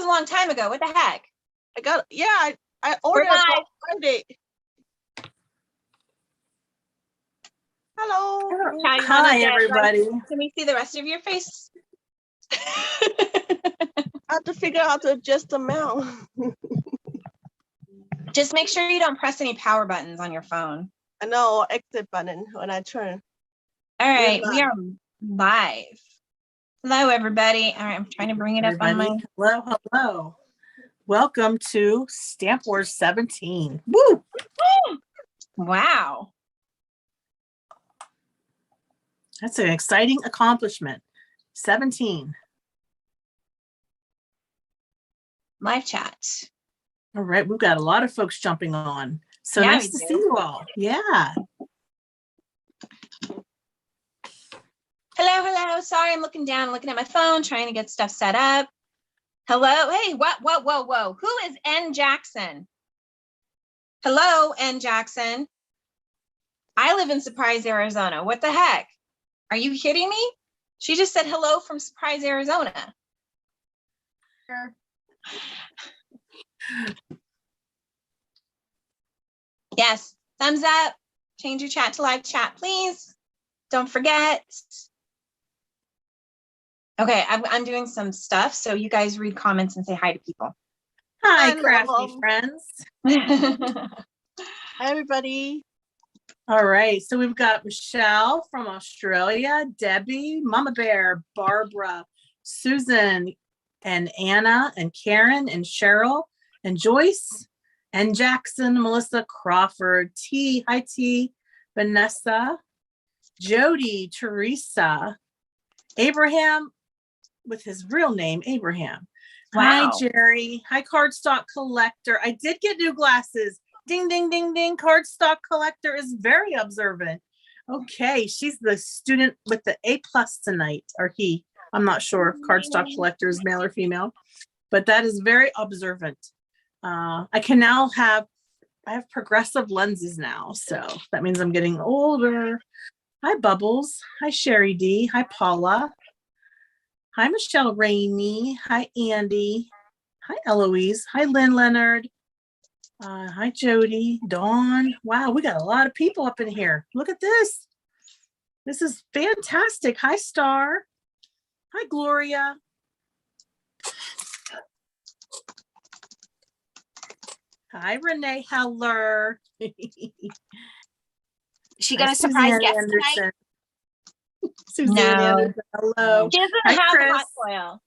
a long time ago. What the heck? I ordered it. Hello. Hi, everybody. Can we see the rest of your face? I have to figure out how to adjust the mount. Just make sure you don't press any power buttons on your phone. I know, exit button when I turn. All right, we are live. Hello, everybody. All right, I'm trying to bring it up on my... Hello. Welcome to Stamp Wars 17. Woo! Wow. That's an exciting accomplishment. 17. Live chat. All right, we've got a lot of folks jumping on. So Yeah, nice to see you all. Yeah. Hello. Sorry, I'm looking down, looking at my phone, trying to get stuff set up. Hello. Hey, whoa. Who is N. Jackson? Hello, N. Jackson. I live in Surprise, Arizona. What the heck? Are you kidding me? She just said hello from Surprise, Arizona. Yes, thumbs up. Change your chat to live chat, please. Don't forget. Okay, I'm doing some stuff, so you guys read comments and say hi to people. Hi, crafty friends. Hi, everybody. All right, so we've got Michelle from Australia, Debbie, Mama Bear, Barbara, Susan, and Anna, and Karen, and Cheryl, and Joyce, and Jackson, Melissa, Crawford, T, hi T, Vanessa, Jody, Teresa, Abraham, with his real name, Abraham. Wow. Hi, Jerry. Hi, Cardstock Collector. I did get new glasses. Ding, ding, ding, ding. Cardstock Collector is very observant. Okay, she's the student with the A+ tonight, or he. I'm not sure if Cardstock Collector is male or female, but that is very observant. I can now I have progressive lenses now, so that means I'm getting older. Hi, Bubbles. Hi, Sherry D. Hi, Paula. Hi, Michelle Rainey. Hi, Andy. Hi, Eloise. Hi, Lynn Leonard. Hi, Jody. Dawn. Wow, we got a lot of people up in here. Look at this. This is fantastic. Hi, Star. Hi, Gloria. Hi, Renee Heller. She got a surprise guest tonight? Suzanne Anderson, hello. She doesn't have hot foil.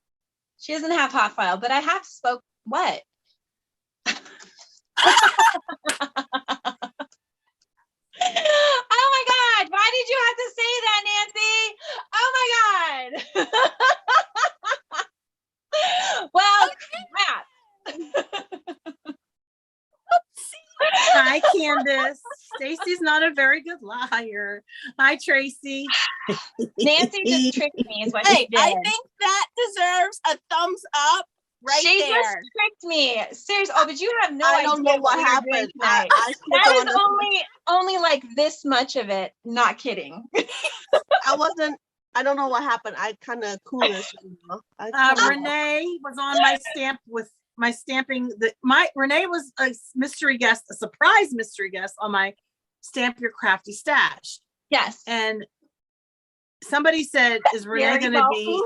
She doesn't have hot foil, but I have spoke what? Oh my God, why did you have to say that, Nancy? Oh my God. Well, crap. Hi, Candace. Stacy's not a very good liar. Hi, Tracy. Nancy just tricked me is what she did. I think that deserves a thumbs up she there. Just tricked me. Seriously. Oh, but you have no idea. I don't know what happened. That is only like this much of it. Not kidding. I don't know what happened. I kind of clueless. Renee was on my stamp with my stamping. Renee was a mystery guest, a surprise mystery guest on my Stamp Your Crafty Stash. Yes. And somebody said, is Renee going to be?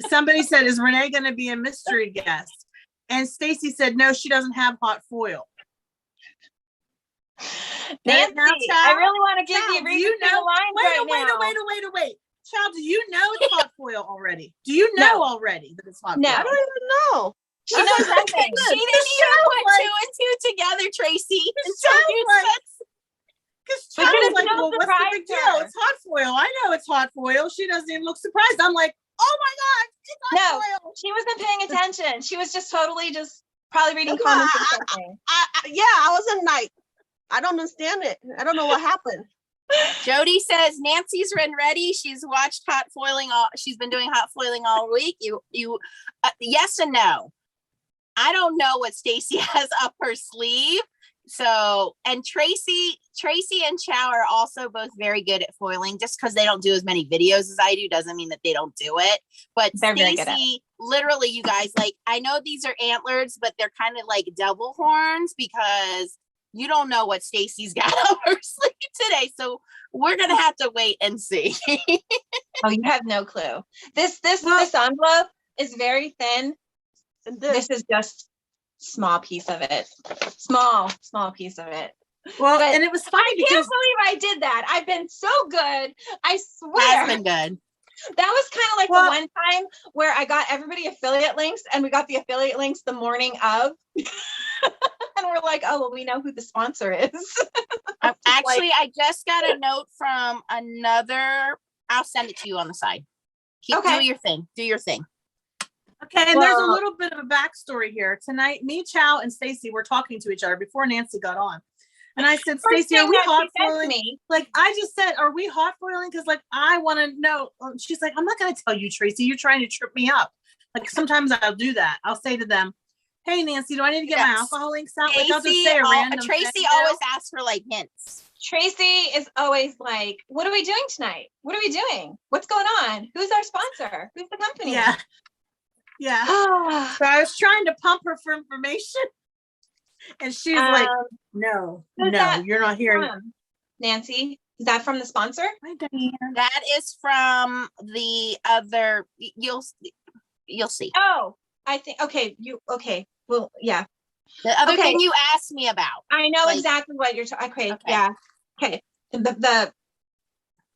Somebody said, is Renee going to be a mystery guest? And Stacy said, no, she doesn't have hot foil. Nancy, now, I really want to give you a read the lines wait. Child, do you know it's hot foil already? Do you know already that it's hot foil? I don't even know. She knows nothing. She didn't even put two and two together, Tracy. Because Child's like, well, what's the big deal? It's hot foil. I know it's hot foil. She doesn't even look surprised. I'm like, oh my God, it's hot foil. She wasn't paying attention. She was just totally probably reading comments or something. I wasn't like, I don't understand it. I don't know what happened. Jody says Nancy's been ready. She's watched hot foiling she's been doing hot foiling all week. Yes and no. I don't know what Stacy has up her sleeve So, and Tracy and Chow are also both very good at foiling. Just because they don't do as many videos as I do doesn't mean that they don't do it. But They're very good at it. Stacy, literally, you guys, like, I know these are antlers, but they're kind of like double horns because you don't know what Stacy's got up her sleeve today. So we're gonna have to wait and see. Oh, you have no clue. This envelope is very thin. And This is just small piece of it. Small piece of it. Well, But and it was funny I because can't believe I did that. I've been so good. I swear. Has been good. That was kind of like Well- the one time where I got everybody affiliate links and we got the affiliate links the morning of. And we're like, oh, well, we know who the sponsor is. Actually, I just got a note from another. I'll send it to you on the side. Okay. Do your thing. Do your thing. Okay, and there's a Well- little bit of a backstory here. Tonight, me, Chow, and Stacy were talking to each other before Nancy got on. And I said, First Stacy, are thing we that hot she said to foiling? me, Like, I just said, are we hot foiling? Because, like, I want to know. She's like, I'm not going to tell you, Tracy. You're trying to trip me up. Like, sometimes I'll do that. I'll say to them, hey, Nancy, do I need to get my Yes. alcohol links out? Like, I'll just Tracy, say a random Tracy thing, always asks for like hints. Tracy is always like, what are we doing tonight? What are we doing? What's going on? Who's our sponsor? Who's the company? Yeah. Yeah. Ah, So I was trying to pump her for information. And she's like, no, who's no, that you're not hearing. Nancy, is that from the sponsor? Hi, Diane. That is from the other. You'll see. Oh, I think, okay. Well, yeah, The other Okay. thing you asked me about. I know Like- exactly what you're talking. Okay, Okay. yeah. Okay. The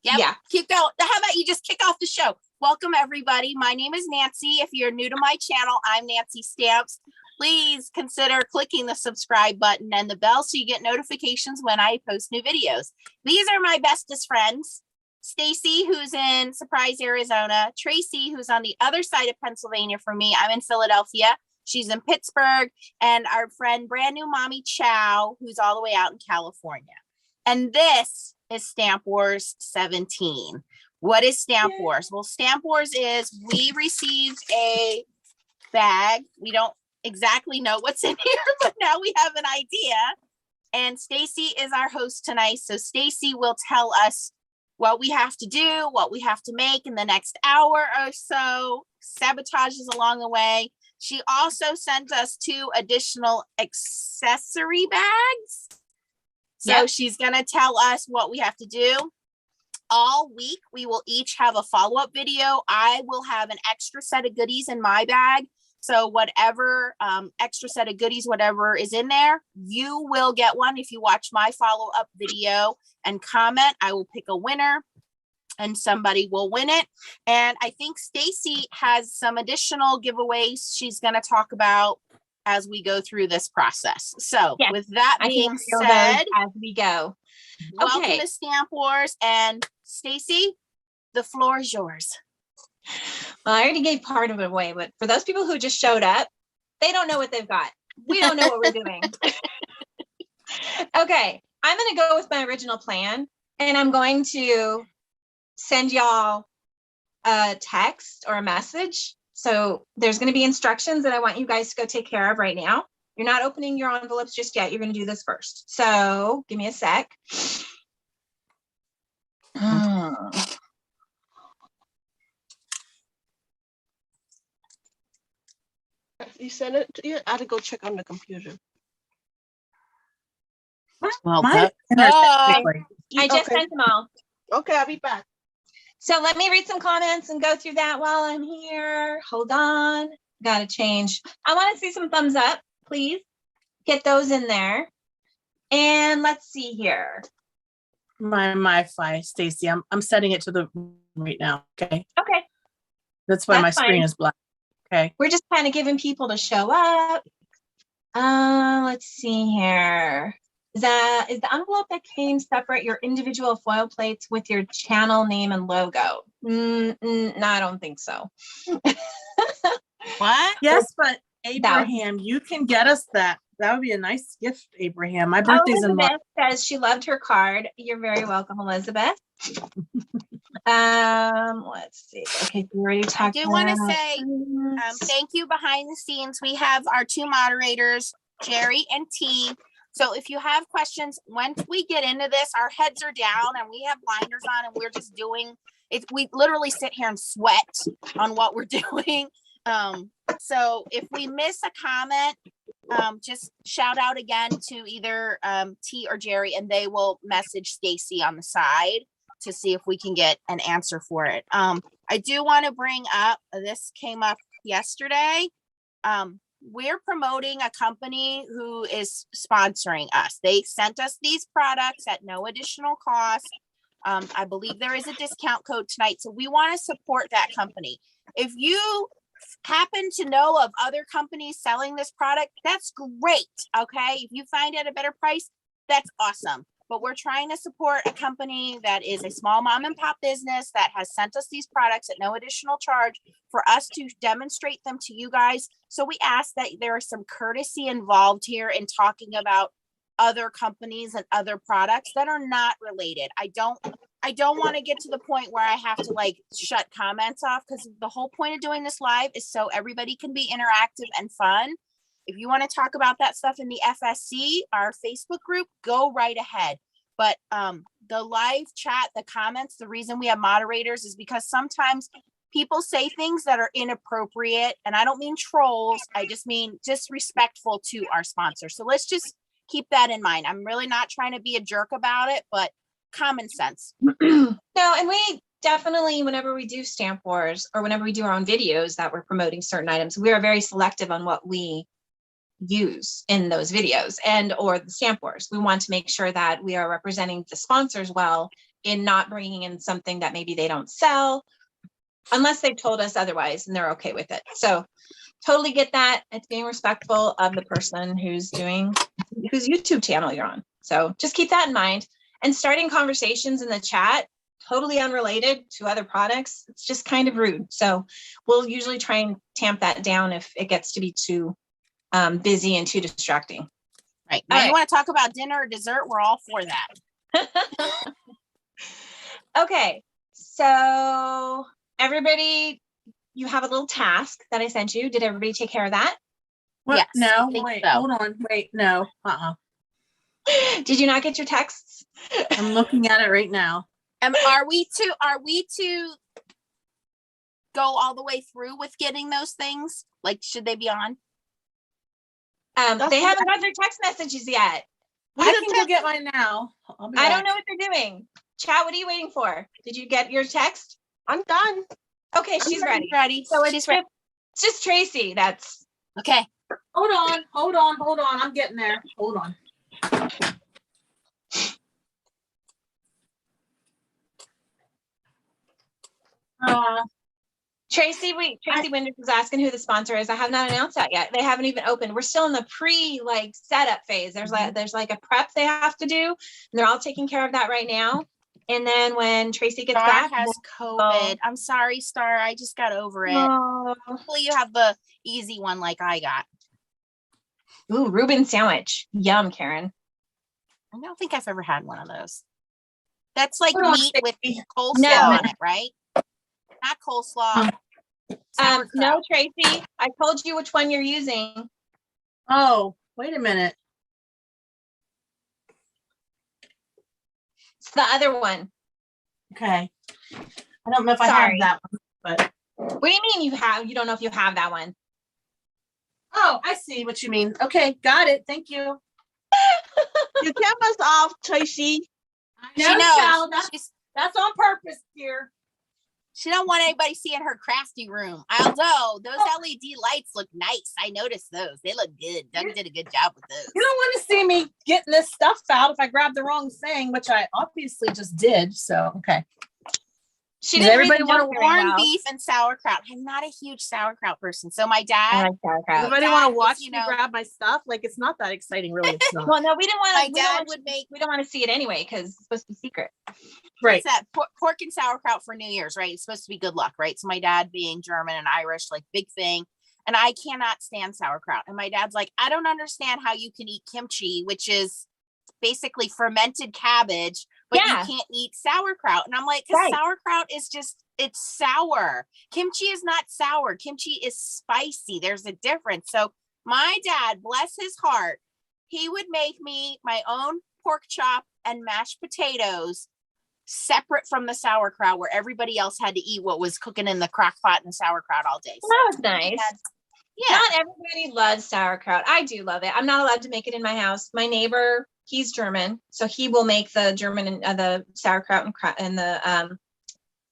Yep. yeah. Keep going. How about you just kick off the show? Welcome, everybody. My name is Nancy. If you're new to my channel, I'm Nancy Stamps. Please consider clicking the subscribe button and the bell so you get notifications when I post new videos. These are my bestest friends. Stacy, who's in Surprise, Arizona. Tracy, who's on the other side of Pennsylvania from me. I'm in Philadelphia. She's in Pittsburgh. And our friend, brand new mommy Chow, who's all the way out in California. And this is Stamp Wars 17. What is Stamp Yay. Wars? Well, Stamp Wars is we received a bag. We don't exactly know what's in here, but now we have an idea. And Stacy is our host tonight. So Stacy will tell us what we have to do, what we have to make in the next hour or so, sabotages along the way. She also sent us 2 additional accessory bags. So Yep. she's going to tell us what we have to do. All week, we will each have a follow-up video. I will have an extra set of goodies in my bag. So whatever extra set of goodies, whatever is in there, you will get one. If you watch my follow-up video and comment, I will pick a winner and somebody will win it. And I think Stacy has some additional giveaways she's going to talk about as we go through this process. So Yes, with that I being can feel said, those as we go. welcome Okay. to Stamp Wars. And Stacy, the floor is yours. Well, I already gave part of it away, but for those people who just showed up, they don't know what they've got. We don't know what we're doing. Okay, I'm going to go with my original plan, and I'm going to send y'all a text or a message. So there's going to be instructions that I want you guys to go take care of right now. You're not opening your envelopes just yet. You're going to do this first. So give me a sec. You sent it to you? I had to go check on the computer. Well, My Oh. I just Okay. sent them all. Okay, I'll be back. So let me read some comments and go through that while I'm here. Hold on. Got to change. I want to see some thumbs up, please. Get those in there. And let's see here. My MiFi, Stacy. I'm setting it to the right now. Okay. Okay. That's why my That's screen fine. is black. Okay. We're just kind of giving people to show up. Let's see here. Is the envelope that came separate your individual foil plates with your channel name and logo? No, I don't think so. What? Yes, but Abraham, you can get us that. That would be a nice gift, Abraham. My birthday's in March. Elizabeth says she loved her card. You're very welcome, Elizabeth. Let's see. Okay, we already I talked. do want to about say this. thank you behind the scenes. We have our 2 moderators, Jerry and T. So if you have questions, once we get into this, our heads are down and we have blinders on and we're just doing it. We literally sit here and sweat on what we're doing. So if we miss a comment, just shout out again to either T or Jerry, and they will message Stacy on the side to see if we can get an answer for it. I do want to bring up, this came up yesterday. We're promoting a company who is sponsoring us. They sent us these products at no additional cost. I believe there is a discount code tonight, so we want to support that company. If you happen to know of other companies selling this product, that's great. Okay, if you find it at a better price, that's awesome. But we're trying to support a company that is a small mom and pop business that has sent us these products at no additional charge for us to demonstrate them to you guys. So we ask that there is some courtesy involved here in talking about other companies and other products that are not related. I don't want to get to the point where I have to like shut comments off, because the whole point of doing this live is so everybody can be interactive and fun. If you want to talk about that stuff in the FSC, our Facebook group, go right ahead. But the live chat, the comments, the reason we have moderators is because sometimes people say things that are inappropriate. And I don't mean trolls. I just mean disrespectful to our sponsor. So let's just keep that in mind. I'm really not trying to be a jerk about it, but common sense. No, and we definitely, whenever we do stamp wars or whenever we do our own videos that we're promoting certain items, we are very selective on what we use in those videos and or the stamp wars. We want to make sure that we are representing the sponsors well in not bringing in something that maybe they don't sell unless they've told us otherwise and they're okay with it. So totally get that. It's being respectful of the person whose YouTube channel you're on. So just keep that in mind. And starting conversations in the chat, totally unrelated to other products, it's just kind of rude. So we'll usually try and tamp that down if it gets to be too busy and too distracting. Right. Now you want to talk about dinner or dessert? We're all for that. Okay. So everybody, you have a little task that I sent you. Did everybody take care of that? What? Yes, I No, think wait, so. hold on. Wait, no. Did you not get your texts? I'm looking at it right now. Are we to go all the way through with getting those things? Like, should they be on? They haven't got their text messages yet. I can go get mine now. I don't know what they're doing. Chat, what are you waiting for? Did you get your text? I'm done. Okay, she's ready. Ready. So She's ready. it's just Tracy. That's Okay. Hold on. I'm getting there. Hold on. Tracy Winters is asking who the sponsor is. I have not announced that yet. They haven't even opened. We're still in the setup phase. There's like a prep they have to do, and they're all taking care of that right now. And then when Tracy gets Star back, has COVID. I'm sorry, Star. I just got over it. Hopefully you have the easy one like I got. Ooh, Reuben sandwich. Yum, Karen. I don't think I've ever had one of those. That's like Hold on, meat with coleslaw No. on it, right? Not coleslaw. Sauerkraut. No, Tracy, I told you which one you're using. Oh, wait a minute. It's the other one. Okay. I don't know if I Sorry. have that one, but What do you mean you don't know if you have that one? oh, I see what you mean. Okay, got it. Thank you. You kept us off, Tracy. I She know, knows. child. She's, That's on purpose, dear. she don't want anybody seeing her crafty room. Although those LED lights look nice. I noticed those. They look good. Doug did a good job with those. You don't want to see me getting this stuff out if I grab the wrong thing, which I obviously just did. So, okay. She Does didn't read everybody the wanna note very Corned well. beef and sauerkraut. I'm not a huge sauerkraut person. So my I dad, like sauerkraut. Everybody Dad want to is, watch you me know- grab my stuff? Like, it's not that exciting, really. It's not. Well, no, we didn't want my to. dad would make, We don't want to see it anyway because it's supposed to be secret. Right. what's that? Pork and sauerkraut for New Year's, right? It's supposed to be good luck, right? So my dad being German and Irish, like big thing. And I cannot stand sauerkraut. And my dad's like, I don't understand how you can eat kimchi, which is basically fermented cabbage, but Yeah. you can't eat sauerkraut. And I'm like, because Right. sauerkraut is just, it's sour. Kimchi is not sour. Kimchi is spicy. There's a difference. So my dad, bless his heart, he would make me my own pork chop and mashed potatoes separate from the sauerkraut, where everybody else had to eat what was cooking in the crock pot and the sauerkraut all day. That was nice. Yeah. Not everybody loves sauerkraut. I do love it. I'm not allowed to make it in my house. My neighbor, he's German, so he will make the German and the sauerkraut and the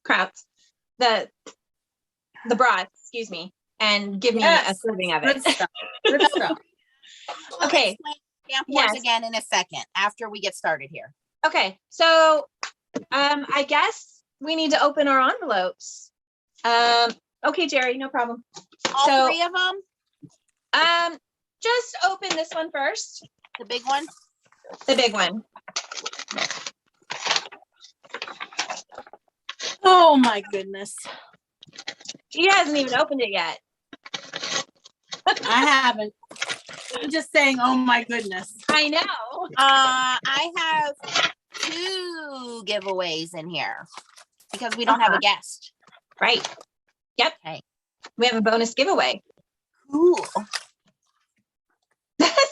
krauts, the broth, excuse me, and give me a serving of Good it. stuff. Good stuff. We'll Okay. explain stamp wars Yes. again in a second after we get started here. Okay, so I guess we need to open our envelopes. Okay, Jerry, no problem. All So- 3 of them, Just open this one first, the big one. the big one. Oh my goodness. She hasn't even opened it yet. I haven't. I'm just saying, oh my goodness. I know. I have 2 giveaways in here because we don't have a guest. Right. Yep. Okay. We have a bonus giveaway. Cool.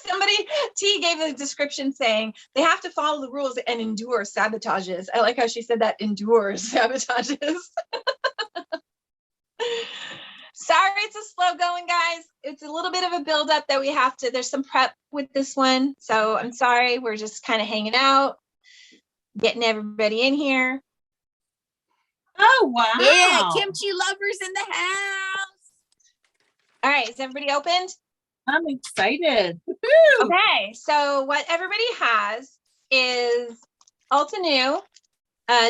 Somebody, T gave a description saying they have to follow the rules and endure sabotages. I like how she said that, endure sabotages. Sorry, it's a slow going, guys. It's a little bit of a buildup that we have to, there's some prep with this one. So I'm sorry, we're just kind of hanging out, getting everybody in here. Oh, wow. Yeah, kimchi lovers in the house. All right, is everybody opened? I'm excited. Okay, so what everybody has is Ulta New,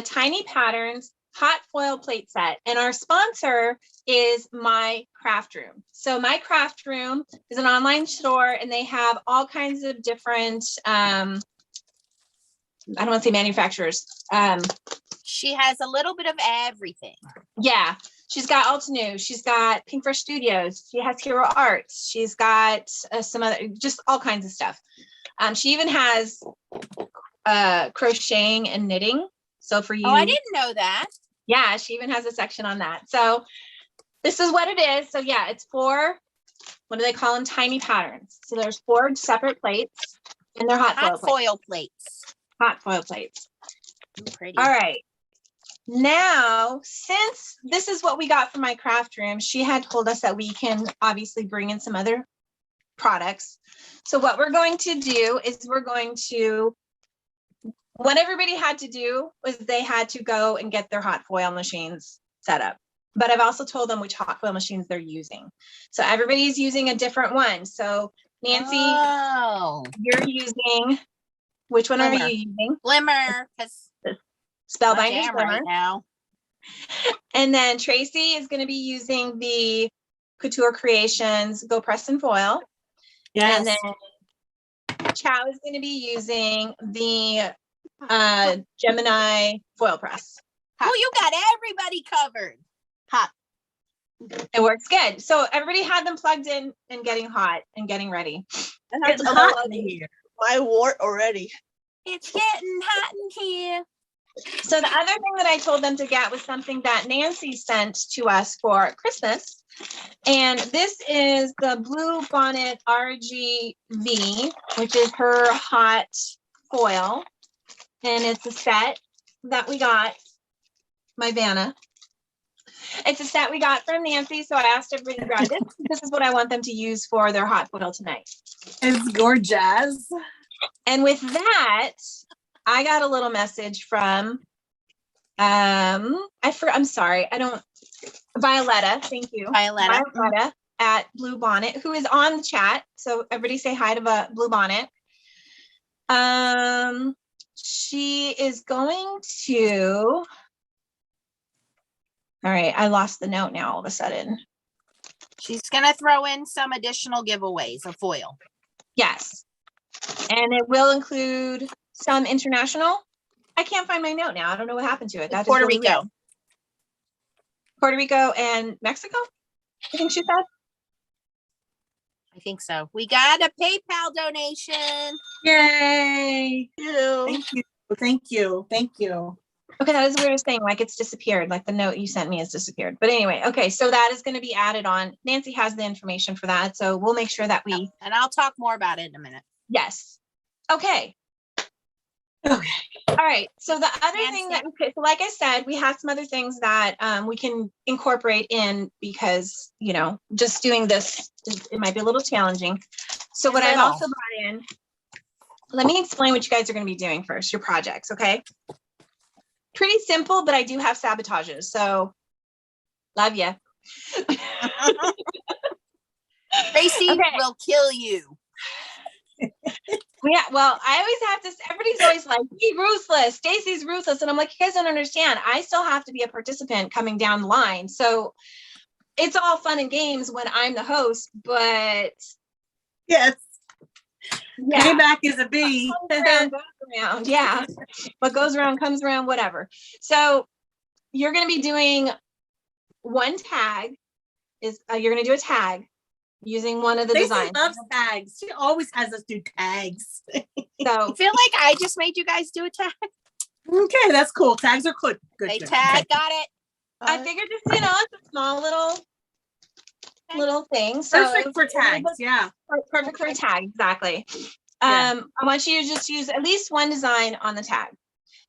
Tiny Patterns, hot foil plate set. And our sponsor is My Craft Room. So My Craft Room is an online store and they have all kinds of different, I don't want to say manufacturers. She has a little bit of everything. Yeah, she's got Ulta New, she's got Pink Fresh Studios, she has Hero Arts, she's got some other, just all kinds of stuff. She even has crocheting and knitting. So for you, Oh, I didn't know that. yeah, she even has a section on that. So this is what it is. So yeah, it's 4, what do they call them? Tiny patterns. So there's 4 separate plates and they're hot Hot foil plates. foil plates. Hot foil plates. Pretty. All right. Now, since this is what we got from My Craft Room, she had told us that we can obviously bring in some other products. So what we're going to do is we're going to, what everybody had to do was they had to go and get their hot foil machines set up. But I've also told them which hot foil machines they're using. So everybody's using a different one. So Nancy, Oh, you're using, which one are Glimmer. you using? Glimmer, because Spellbinders Glimmer. right now. And then Tracy is going to be using the Couture Creations Go Press and Foil. Yes. And then Chow is going to be using the Gemini Foil Press. Oh, you got everybody covered. Hot. It works good. So everybody had them plugged in and getting hot and getting ready. And I It's told hot in her here. my wart already. It's getting hot in here. So the other thing that I told them to get was something that Nancy sent to us for Christmas. And this is the Blue Bonnet RGV, which is her hot foil. And it's a set that we got, my Vanna. It's a set we got from Nancy. So I asked everybody to grab this. This is what I want them to use for their hot foil tonight. It's gorgeous. And with that, I got a little message from, I'm sorry, Violetta, thank you. Violetta. At Blue Bonnet, who is on the chat. So everybody say hi to Blue Bonnet. She is going to, all right, I lost the note now all of a sudden. She's going to throw in some additional giveaways of foil. Yes. And it will include some international. I can't find my note now. I don't know what happened to it. That is Puerto really Rico. weird. Puerto Rico and Mexico, I think she said. I think so. We got a PayPal donation. Yay. Ew. Thank you. Thank you. Thank you. Okay, that is the weirdest thing. Like it's disappeared. Like the note you sent me has disappeared. But anyway, okay, so that is going to be added on. Nancy has the information for that. So we'll make sure that we, And I'll talk more about it in a minute. Yes. Okay. Okay. All right. So the other And thing that, so like I said, we have some other things that we can incorporate in because, you know, just doing this, it might be a little challenging. So what I've also brought in, let me explain what you guys are going to be doing first, your projects, okay? Pretty simple, but I do have sabotages. So love you. Tracy Okay. will kill you. Yeah, well, I always have to, everybody's always like, be ruthless. Stacy's ruthless. And I'm like, you guys don't understand. I still have to be a participant coming down the line. So it's all fun and games when I'm the host, but Yes. yeah. Payback is a B. Goes around, goes around. Yeah. What goes around comes around, whatever. So you're going to be doing one tag is you're going to do a tag using one of the Stacey designs. loves tags. She always has us do tags. So I feel like I just made you guys do a tag. Okay, that's cool. Tags are good. Good. They good. tag, got it. I figured just, you know, it's a small little thing. So Perfect for tags. Yeah. Perfect for a tag, exactly. Yeah. I want you to just use at least one design on the tag.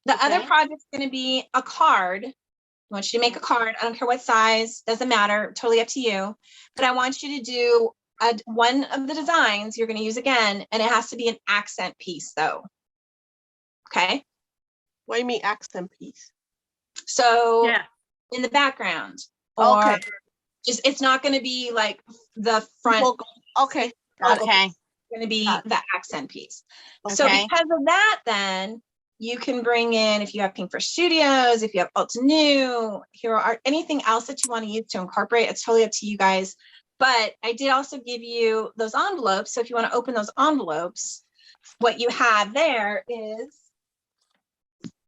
The other Okay. project's going to be a card. I want you to make a card. I don't care what size, doesn't matter, totally up to you. But I want you to do one of the designs you're going to use again, and it has to be an accent piece though. Okay. What do you mean accent piece? So Yeah. in the background, or Okay. just, it's not going to be like the front. Logo. Okay. Okay. Going to be Got it. the accent piece. So Okay. because of that, then you can bring in, if you have Pink Fresh Studios, if you have Alta New, Hero Art, anything else that you want to use to incorporate, it's totally up to you guys. But I did also give you those envelopes. So if you want to open those envelopes, what you have there is,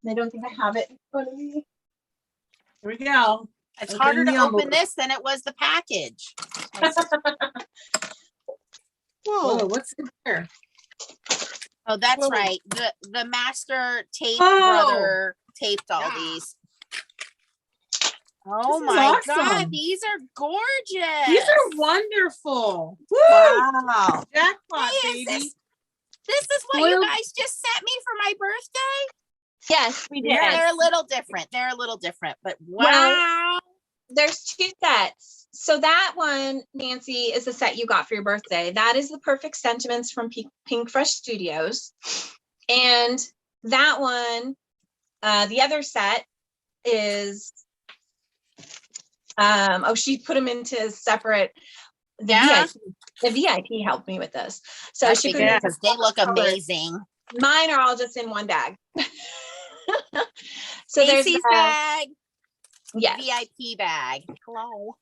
I don't think I have it in front of me. Here we go. It's Open harder the to open envelope. this than it was the package. Whoa, Whoa. what's in there? Oh, that's Whoa. right. The master tape Oh. brother taped all Yeah. these. Oh This is my awesome. God, these are gorgeous. These are wonderful. Woo! Wow. Jackpot, Hey, is baby. This is what you Spoiled- guys just sent me for my birthday. Yes, we did. Yes. They're a little different. They're a little different, but Well, wow. There's two sets. So that one, Nancy, is the set you got for your birthday. That is the Perfect Sentiments from Pink Fresh Studios. And that one, the other set is, oh, she put them into separate, Yeah. the VIP helped me with this. So I she put figured them into they look colors. amazing. Mine are all just in one bag. So there's Macy's the, bag, yes. VIP bag. Hello.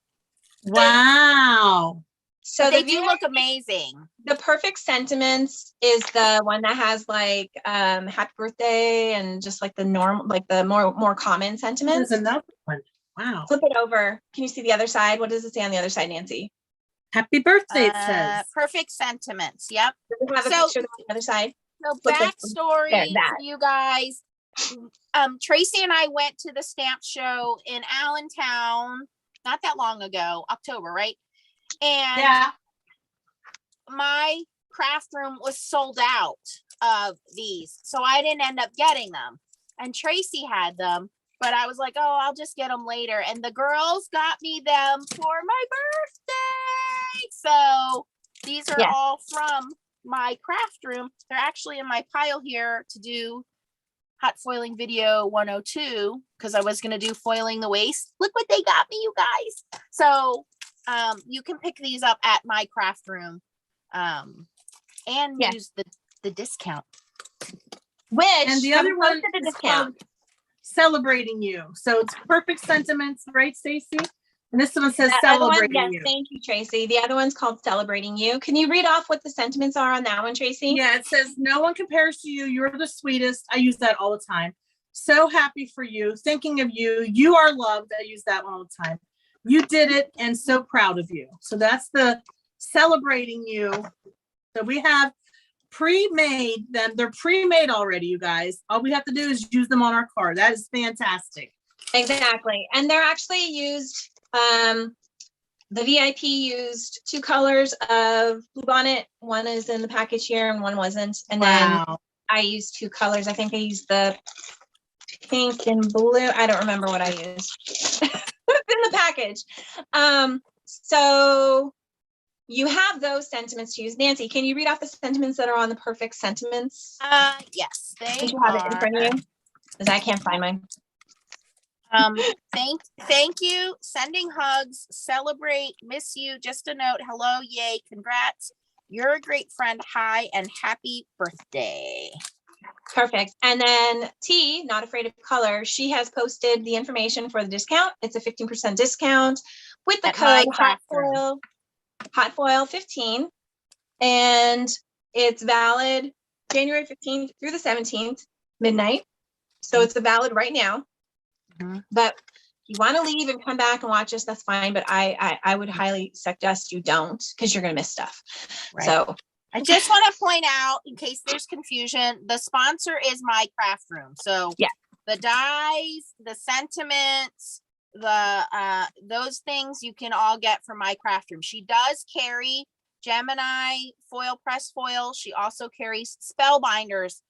Wow. So But they the do VIP look amazing. The Perfect Sentiments is the one that has like happy birthday and just like the normal, like the more common sentiments. There's another one. Wow. Flip it over. Can you see the other side? What does it say on the other side, Nancy? Happy birthday, it says. Perfect sentiments. Yep. Does it have a So- picture on the other side? So Flip it. backstory There, that. for you guys. Tracy and I went to the stamp show in Allentown not that long ago, October, right? And Yeah. my craft room was sold out of these, so I didn't end up getting them. And Tracy had them, but I was like, oh, I'll just get them later. And the girls got me them for my birthday. So these are Yes. all from my craft room. They're actually in my pile here to do hot foiling video 102 because I was going to do foiling the waist. Look what they got me, you guys. So you can pick these up at my craft room and Yes. use the discount. Which And the have other you one posted a is called Celebrating You. So it's Perfect Sentiments, right, Stacey? And this one says The other one, Celebrating yes, You. thank you, Tracy. The other one's called Celebrating You. Can you read off what the sentiments are on that one, Tracy? Yeah, it says, no one compares to you. You're the sweetest. I use that all the time. So happy for you. Thinking of you. You are loved. I use that one all the time. You did it and so proud of you. So that's the Celebrating You. So we have pre-made them. They're pre-made already, you guys. All we have to do is use them on our card. That is fantastic. Exactly. And they're actually used The VIP used 2 colors of Bluebonnet. One is in the package here and one wasn't. And then Wow. I used 2 colors. I think I used the pink and blue. I don't remember what I used. It's in the package. So you have those sentiments to use. Nancy, can you read off the sentiments that are on the perfect sentiments? Yes, they Did you have it in front of you? Because I can't find mine. Thank you, sending hugs, celebrate, miss you, just a note, hello, yay, congrats, you're a great friend, hi, and happy birthday. Perfect. And then T, not afraid of color, she has posted the information for the discount. It's a 15% discount with the At my code craft room. HOTFOIL 15. And it's valid January 15th through the 17th, midnight. So it's valid right now. Mhm. But if you want to leave and come back and watch us, that's fine. But I would highly suggest you don't, because you're going to miss stuff. Right. So I just want to point out, in case there's confusion, the sponsor is My Craft Room. So yeah, the dies, the sentiments, the those things you can all get from My Craft Room. She does carry Gemini foil, press foil. She also carries Spellbinders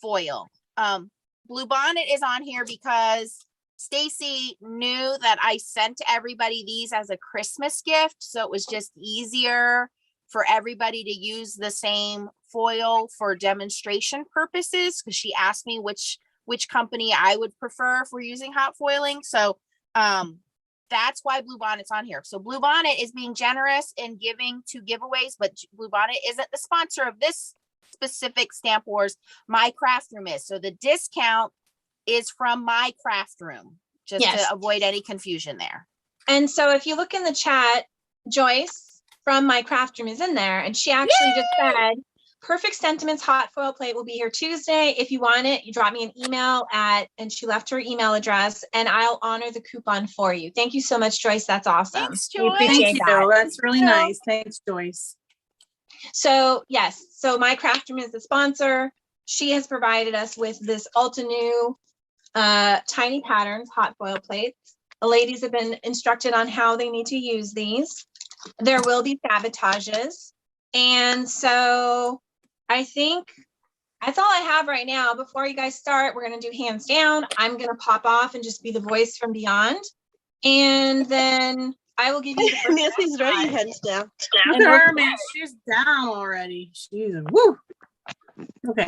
foil. Bluebonnet is on here because Stacy knew that I sent everybody these as a Christmas gift, so it was just easier for everybody to use the same foil for demonstration purposes, because she asked me which company I would prefer for using hot foiling. So that's why Bluebonnet's on here. So Bluebonnet is being generous in giving 2 giveaways, but Bluebonnet isn't the sponsor of this specific Stamp Wars. My Craft Room is. So the discount is from My Craft Room, just yes, to avoid any confusion there. And so if you look in the chat, Joyce from My Craft Room is in there, and she actually just said, perfect sentiments hot foil plate will be here Tuesday. If you want it, you drop me an email and she left her email address, and I'll honor the coupon for you. Thank you so much, Joyce. That's awesome. Thanks, We Joyce. appreciate Thank that. you. That's really So- nice. Thanks, Joyce. So yes, so My Craft Room is the sponsor. She has provided us with this Altenew tiny patterns hot foil plates. The ladies have been instructed on how they need to use these. There will be sabotages. And so I think that's all I have right now. Before you guys start, we're going to do hands down. I'm going to pop off and just be the voice from beyond. And then I will give you the first Nancy's ready, sabotage. hands down. Look at her, man. She's down already. She's woo. Okay.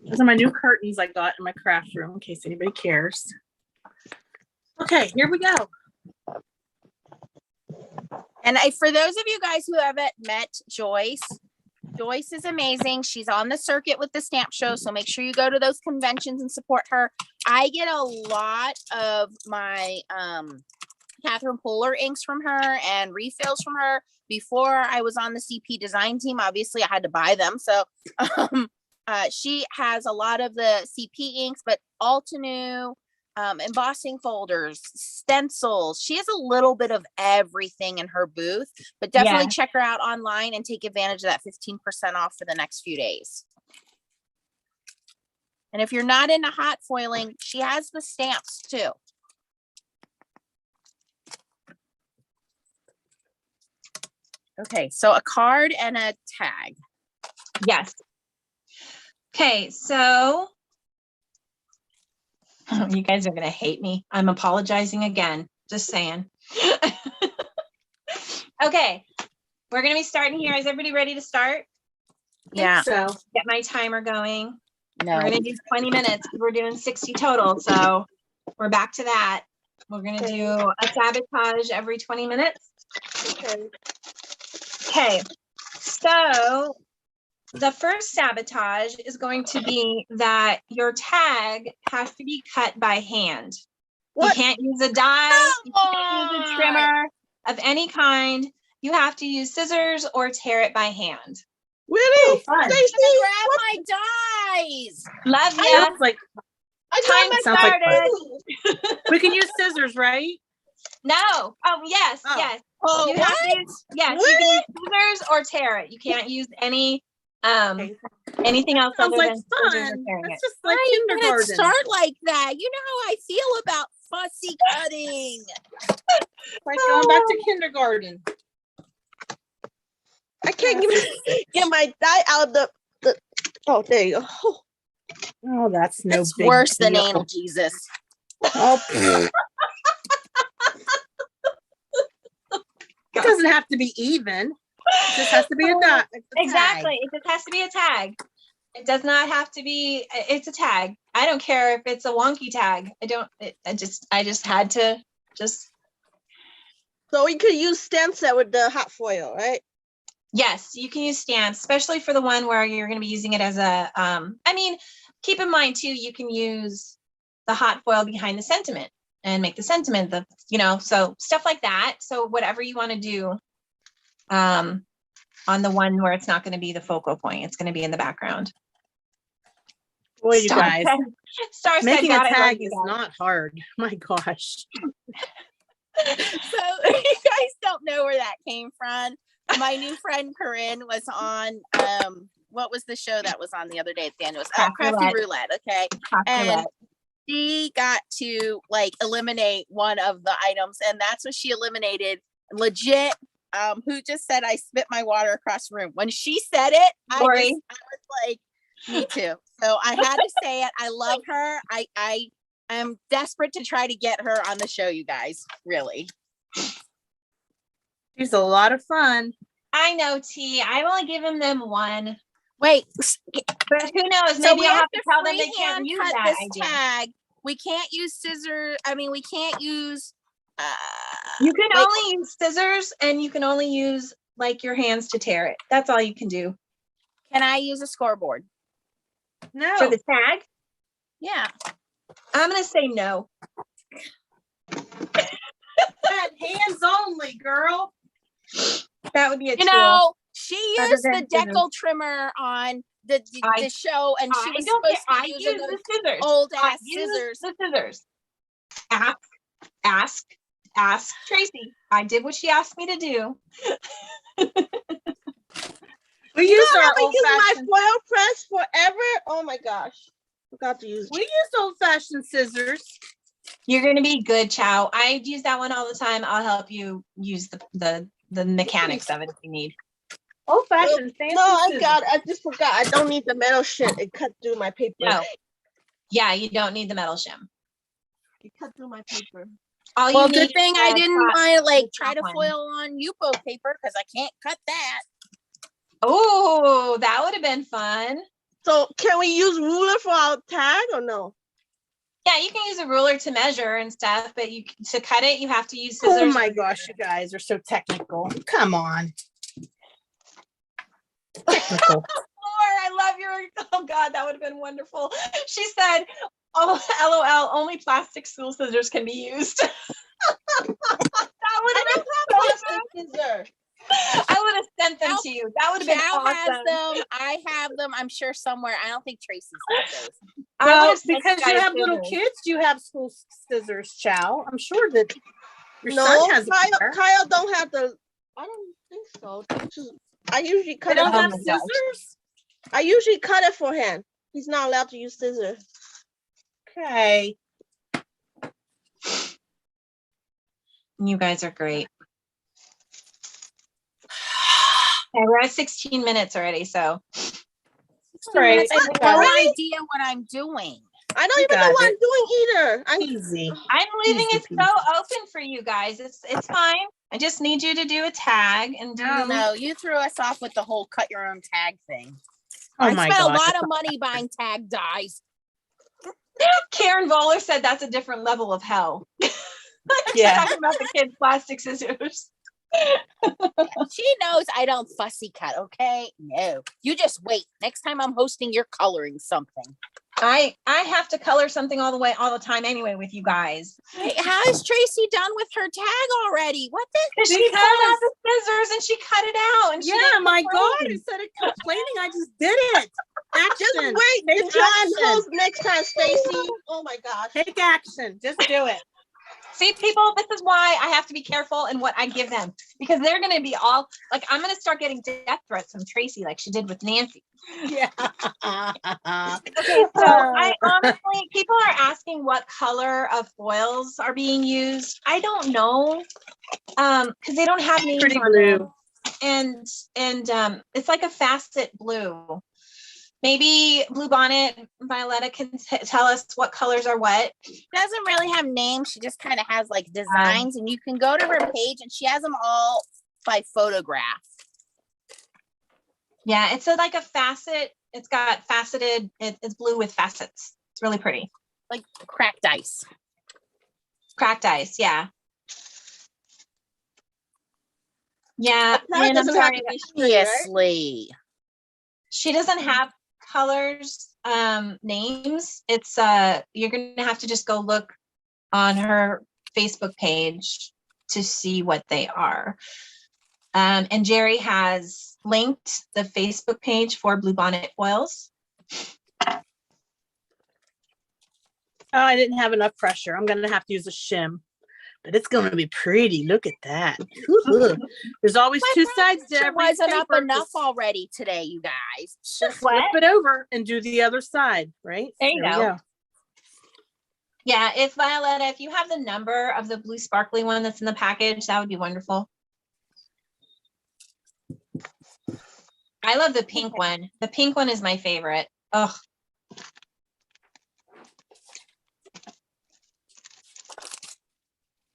Those are my new curtains I got in my craft room, in case anybody cares. Okay, here we go. And for those of you guys who haven't met Joyce, Joyce is amazing. She's on the circuit with the stamp show, so make sure you go to those conventions and support her. I get a lot of my Catherine Polar inks from her and refills from her. Before I was on the CP design team, obviously I had to buy them. So she has a lot of the CP inks, but Altenew, embossing folders, stencils. She has a little bit of everything in her booth, but definitely check her out online and take advantage of that 15% off for the next few days. And if you're not into hot foiling, she has the stamps too. Okay, so a card and a tag. Yes. Okay, so you guys are going to hate me. I'm apologizing again. Just saying. Okay, we're going to be starting here. Is everybody ready to start? Yeah. So Get my timer going. No. We're going to do 20 minutes. We're doing 60 total. So we're back to that. We're going to do a sabotage every 20 minutes. Okay. Okay, so the first sabotage is going to be that your tag has to be cut by hand. What? You can't use a die, you can't use a trimmer of any kind. You have to use scissors or tear it by hand. Really? fun. Stacy, Grab what? my dies. Love it you. looks like I Time got my sounds like started. fun. we can use scissors, right? No. Oh, yes, Oh. yes. Oh, You have to use, yes, you can use scissors or tear it. You can't use any anything else Sounds other like than scissors or fun. tearing it. That's just like I didn't kindergarten. start like that. You know how I feel about fussy cutting. Like going back to kindergarten. I can't get my dye out of the. Oh, there you go. Oh, that's no It's big worse than deal. anal Jesus. Oh, it doesn't have to be even. It just has to be a dot. Exactly. It just has to be a tag. It does not have to be, it's a tag. I don't care if it's a wonky tag. I just had to just. So we could use stem set with the hot foil, right? Yes, you can use stamps, especially for the one where you're going to be using it as a, I mean, keep in mind too, you can use the hot foil behind the sentiment and make the sentiment, so stuff like that. So whatever you want to do on the one where it's not going to be the focal point, it's going to be in the background. Boy, you guys, Star making said, a "God, I love tag you is guys." not hard. My gosh. So you guys don't know where that came from. My new friend Corinne was on what was the show that was on the other day at the end? It was Crafty Roulette. Okay. And she got to like eliminate one of the items, and that's what she eliminated. Legit. Who just said I spit my water across the room? When she said it, I was like, me too. So I had to say it. I love her. I am desperate to try to get her on the show, you guys. Really. She's a lot of fun. I know, T. I've only given them one. Wait, but who knows? Maybe so we I'll have to tell them they can't use cut that this idea. tag. We can't use scissors. I mean, we can't use. You can only use scissors, and you can only use like your hands to tear it. That's all you can do. Can I use a scoreboard? No. For the tag? Yeah. I'm gonna say no. Hands only, girl. That would be a You tool. know, she Other used the than scissors. decal trimmer on the show, and she was supposed to be using the those scissors. old I ass use scissors. the scissors. Ask Tracy. I did what she asked me to do. We use I our haven't old used my fashioned. foil press forever. Oh my gosh. Forgot to use. We use old fashioned scissors. You're gonna be good, Chow. I use that one all the time. I'll help you use the mechanics of it if you need. Old fashioned fancy. No, I scissors. got. I just forgot. I don't need the metal shit. It cut through my paper. No. Yeah, you don't need the metal shim. It cut through my paper. All Well, you good need thing is I a didn't top- want to like the try to top one. foil on Yupo paper because I can't cut that. Oh, that would have been fun. So can we use ruler for our tag or no? Yeah, you can use a ruler to measure and stuff, but to cut it, you have to use scissors. Oh my gosh, you guys are so technical. Come on. Technical. Lord, I love your. Oh God, that would have been wonderful. She said, "Oh, LOL, only plastic school scissors can be used." That would have been Plastic scissor. I would have sent them to you. That would have been Chow awesome. has them. I have them. I'm sure somewhere. I don't think Tracy's got those. I would Well, have sent because you guys have little scissors. kids, you have school scissors, Chow. I'm sure that your No, son has a pair. Kyle don't have the. I don't think so. I usually They cut don't it. have my gosh. scissors? I usually cut it for him. He's not allowed to use scissors. Okay. You guys are great. Okay, we're at 16 minutes already, so Great. I have no idea what I'm doing. I don't You even know got what it. I'm doing either. Easy. I'm leaving Easy it so peasy. open for you guys. It's fine. I just need you to do a tag and do. I don't know. You threw us off with the whole cut your own tag thing. Oh I my spent a gosh. lot of money buying tag dies. Karen Voller said that's a different level of hell. Yeah. Talking about the kids' plastic scissors. She knows I don't fussy cut, okay? No. You just wait. Next time I'm hosting, you're coloring something. I have to color something all the time anyway with you guys. Hey, how is Tracy done with her tag already? What the? Because she pulled out the scissors and she cut it out. And she Yeah, didn't my complain. God. Instead of complaining, I just did it. Just Action. wait Take until I'm action. host next time, Stacy. Oh my gosh. Take action. Just do it. See, people, this is why I have to be careful in what I give them, because they're going to be all like, I'm going to start getting death threats from Tracy, like she did with Nancy. Yeah. Okay, so I honestly, people are asking what color of foils are being used. I don't know, because they don't have names Pretty on blue. them. And it's like a facet blue. Maybe Bluebonnet Violetta can tell us what colors are what. Doesn't really have names. She just kind of has like designs, and you can go to her page and she has them all by photograph. Yeah, it's like a facet. It's got faceted, it's blue with facets. It's really pretty. Like cracked ice. Cracked ice, yeah. Yeah, That and I'm doesn't have sorry, to be straight, right? Seriously. she doesn't have colors, names. It's you're gonna have to just go look on her Facebook page to see what they are. And Jerry has linked the Facebook page for Bluebonnet foils. Oh, I didn't have enough pressure. I'm going to have to use a shim, but it's going to be pretty. Look at that. Ooh. There's always two sides to It every wasn't up paper. enough Just already today, you guys. flip it over and do the other side, right? There you we go. Yeah, if Violetta, if you have the number of the blue sparkly one that's in the package, that would be wonderful. I love the pink one. The pink one is my favorite. Oh.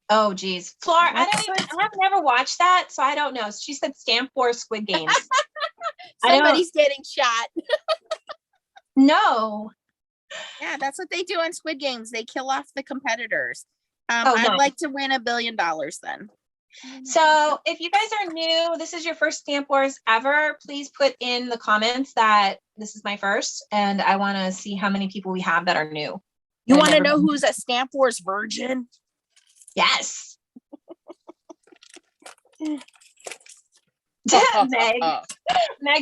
Oh, geez. Flora, I've never watched that, so I don't know. She said Stamp Wars Squid Games. Somebody's getting shot. No. Yeah, that's what they do on Squid Games. They kill off the competitors. Oh, I'd nice. like to win $1 billion then. So if you guys are new, this is your first Stamp Wars ever, please put in the comments that this is my first, and I want to see how many people we have that are new. You want to know who's a Stamp Wars virgin? Yes. Meg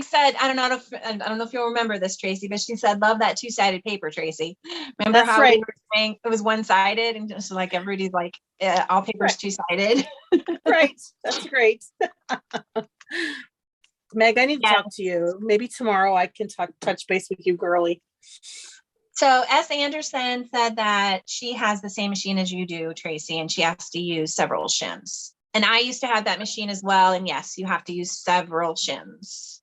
said, I don't know if you'll remember this, Tracy, but she said, love that two-sided paper, Tracy. Remember That's how right. we were saying it was one-sided and just like everybody's like, all paper's two-sided. Right. That's great. Meg, I need to Yeah. talk to you. Maybe tomorrow I can touch base with you, girly. So S. Anderson said that she has the same machine as you do, Tracy, and she has to use several shims. And I used to have that machine as well. And yes, you have to use several shims.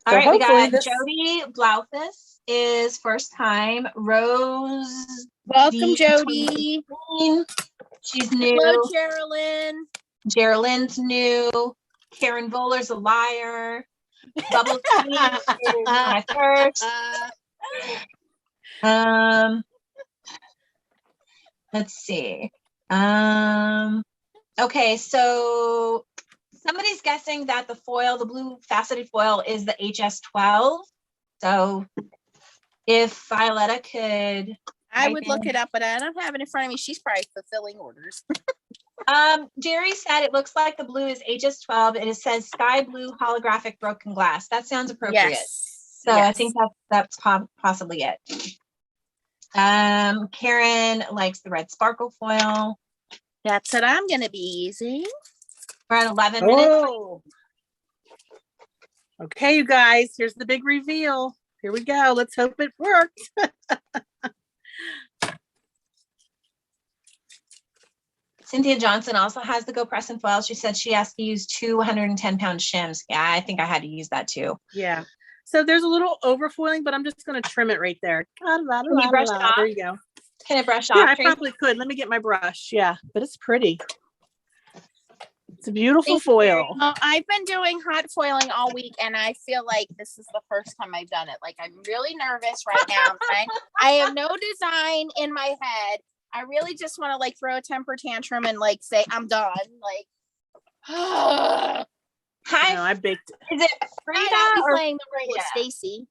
All So right, we got hopefully Jody Blouthus is first time. Rose. Welcome, D. Jody. She's new. Hello, Geraldine. Geraldine's new. Karen Bowler's a liar. Bubble Tea is my first. Let's see. Okay, so somebody's guessing that the foil, the blue faceted foil, is the HS12. So if Violetta could, I would look it up, but I don't have it in front of me. She's probably fulfilling orders. Jerry said it looks like the blue is HS12 and it says sky blue holographic broken glass. That sounds appropriate. Yes. So yes. I think that's possibly it. Karen likes the red sparkle foil. That's what I'm gonna be using. We're at 11 minutes. Oh. Okay, you guys, here's the big reveal. Here we go. Let's hope it works. Cynthia Johnson also has the Go Press and Foil. She said she has to use 210-pound shims. Yeah, I think I had to use that too. Yeah. So there's a little overfoiling, but I'm just going to trim it right there. Can you brush it off? There you go. Can it brush Yeah, off? I Tracy? probably could. Let me get my brush. Yeah, but it's pretty. It's a beautiful foil. Well, I've been doing hot foiling all week, and I feel like this is the first time I've done it. Like, I'm really nervous right now. I have no design in my head. I really just want to like throw a temper tantrum and like say I'm done. Like, Hi. No, I baked it. Is it I'll Frida be or playing the role of Frida? Stacy.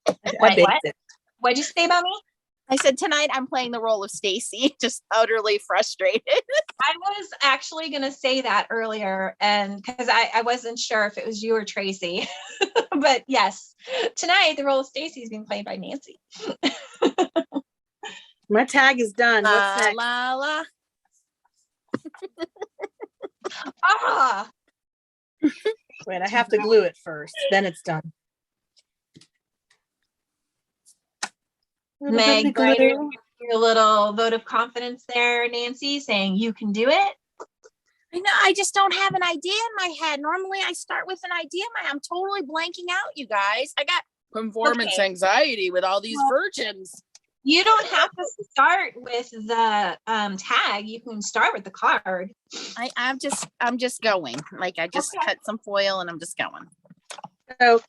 I Wait, baked what? it. What'd you say about me? I said tonight I'm playing the role of Stacy, just utterly frustrated. I was actually going to say that earlier, and because I wasn't sure if it was you or Tracy, but yes, tonight the role of Stacy is being played by Nancy. My tag is done. What's next? La la. Ah, Wait, I have to glue it first. Then it's done. Meg, right, your little vote of confidence there, Nancy, saying you can do it. I know, I just don't have an idea in my head. Normally I start with an idea in my I'm totally blanking out, you guys. I got performance anxiety with all these virgins. You don't have to start with the tag. You can start with the card. I'm just going. Like I just cut some foil and I'm just going. So,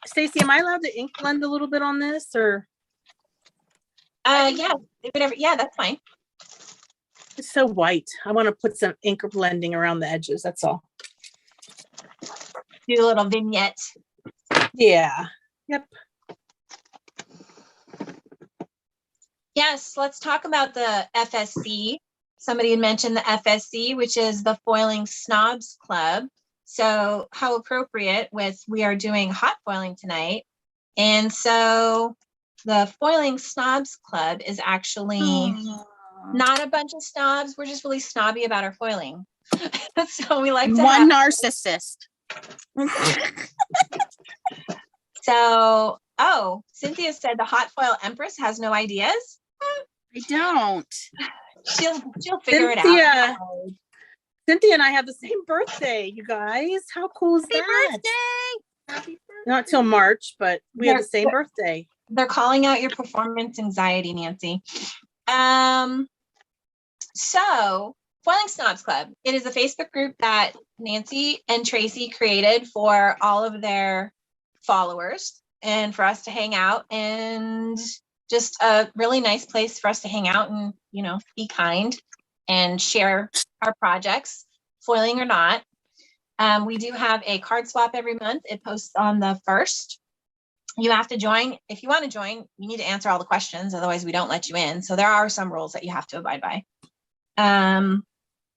Stacy, am I allowed to ink blend a little bit on this, or? Yeah, whatever. Yeah, that's fine. It's so white. I want to put some ink blending around the edges. That's all. Do a little vignette. Yeah. Yep. Yes, let's talk about the FSC. Somebody had mentioned the FSC, which is the Foiling Snobs Club. So how appropriate we are doing hot foiling tonight. And so the Foiling Snobs Club is actually not a bunch of snobs. We're just really snobby about our foiling. So we like to One narcissist. So, Cynthia said the hot foil Empress has no ideas. I don't. She'll figure it out. Cynthia and I have the same birthday, you guys. How cool is that? Happy birthday! Not till March, but we have the same birthday. They're calling out your performance anxiety, Nancy. So Foiling Snobs Club, it is a Facebook group that Nancy and Tracy created for all of their followers and for us to hang out, and just a really nice place for us to hang out and, be kind and share our projects, foiling or not. We do have a card swap every month. It posts on the 1st. You have to join. If you want to join, you need to answer all the questions. Otherwise, we don't let you in. So there are some rules that you have to abide by.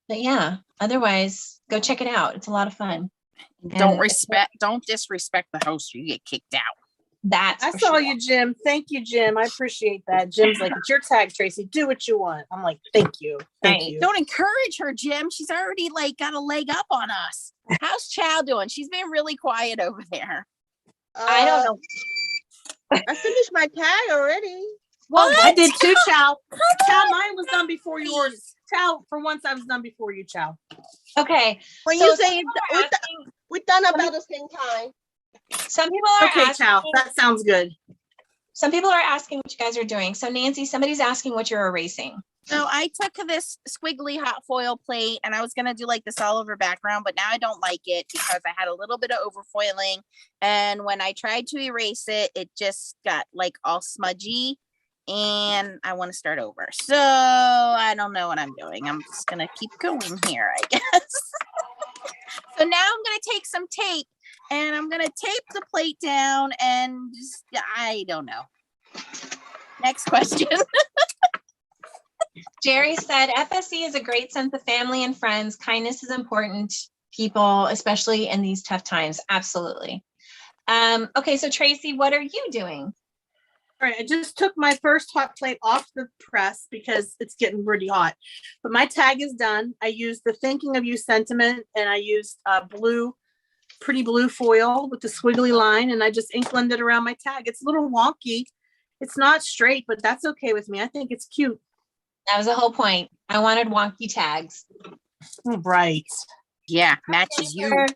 But yeah, otherwise, go check it out. It's a lot of fun. Don't disrespect the host, or you get kicked out. I saw you, Jim. Thank you, Jim. I appreciate that. Jim's like, it's your tag, Tracy. Do what you want. I'm like, thank you. Thank you. Don't encourage her, Jim. She's already got a leg up on us. How's Chow doing? She's been really quiet over there. I don't know. I finished my tag already. Well, I did too, Chow. Chow, mine was done before yours. Chow, for once I was done before you, Chow. Okay. When you say we done about the same time. Some people are asking. Chow, that sounds good. Some people are asking what you guys are doing. So Nancy, somebody's asking what you're erasing. So I took this squiggly hot foil plate and I was going to do this all over background, but now I don't like it because I had a little bit of overfoiling. And when I tried to erase it, it just got all smudgy and I want to start over. So I don't know what I'm doing. I'm just going to keep going here, I guess. So now I'm going to take some tape and I'm going to tape the plate down and I don't know. Next question. Jerry said, FSC is a great sense of family and friends. Kindness is important, people, especially in these tough times. Absolutely. Okay, so Tracy, what are you doing? All right, I just took my first hot plate off the press because it's getting pretty hot. But my tag is done. I used the Thinking of You sentiment and I used pretty blue foil with the squiggly line, and I just ink blended around my tag. It's a little wonky. It's not straight, but that's okay with me. I think it's cute. That was the whole point. I wanted wonky tags. Right. Yeah, matches you.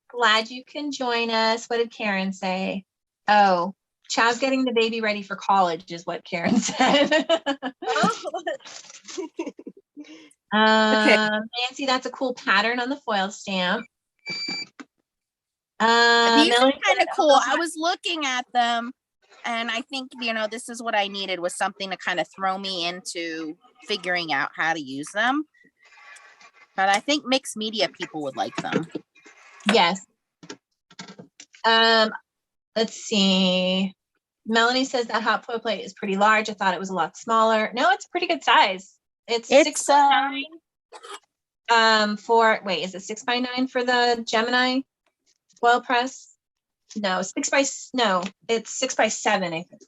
Glad you can join us. What did Karen say? Oh, Chow's getting the baby ready for college is what Karen said. Nancy, that's a cool pattern on the foil stamp. These are Melanie kind of cool. I was looking at them and I think, this is what I needed, was something to kind of throw me into figuring out how to use them. But I think mixed media people would like them. Yes. Let's see. Melanie says that hot foil plate is pretty large. I thought it was a lot smaller. No, it's a pretty good size. It's 6x9. Is it 6x9 for the Gemini foil press? No, it's 6x7, I think.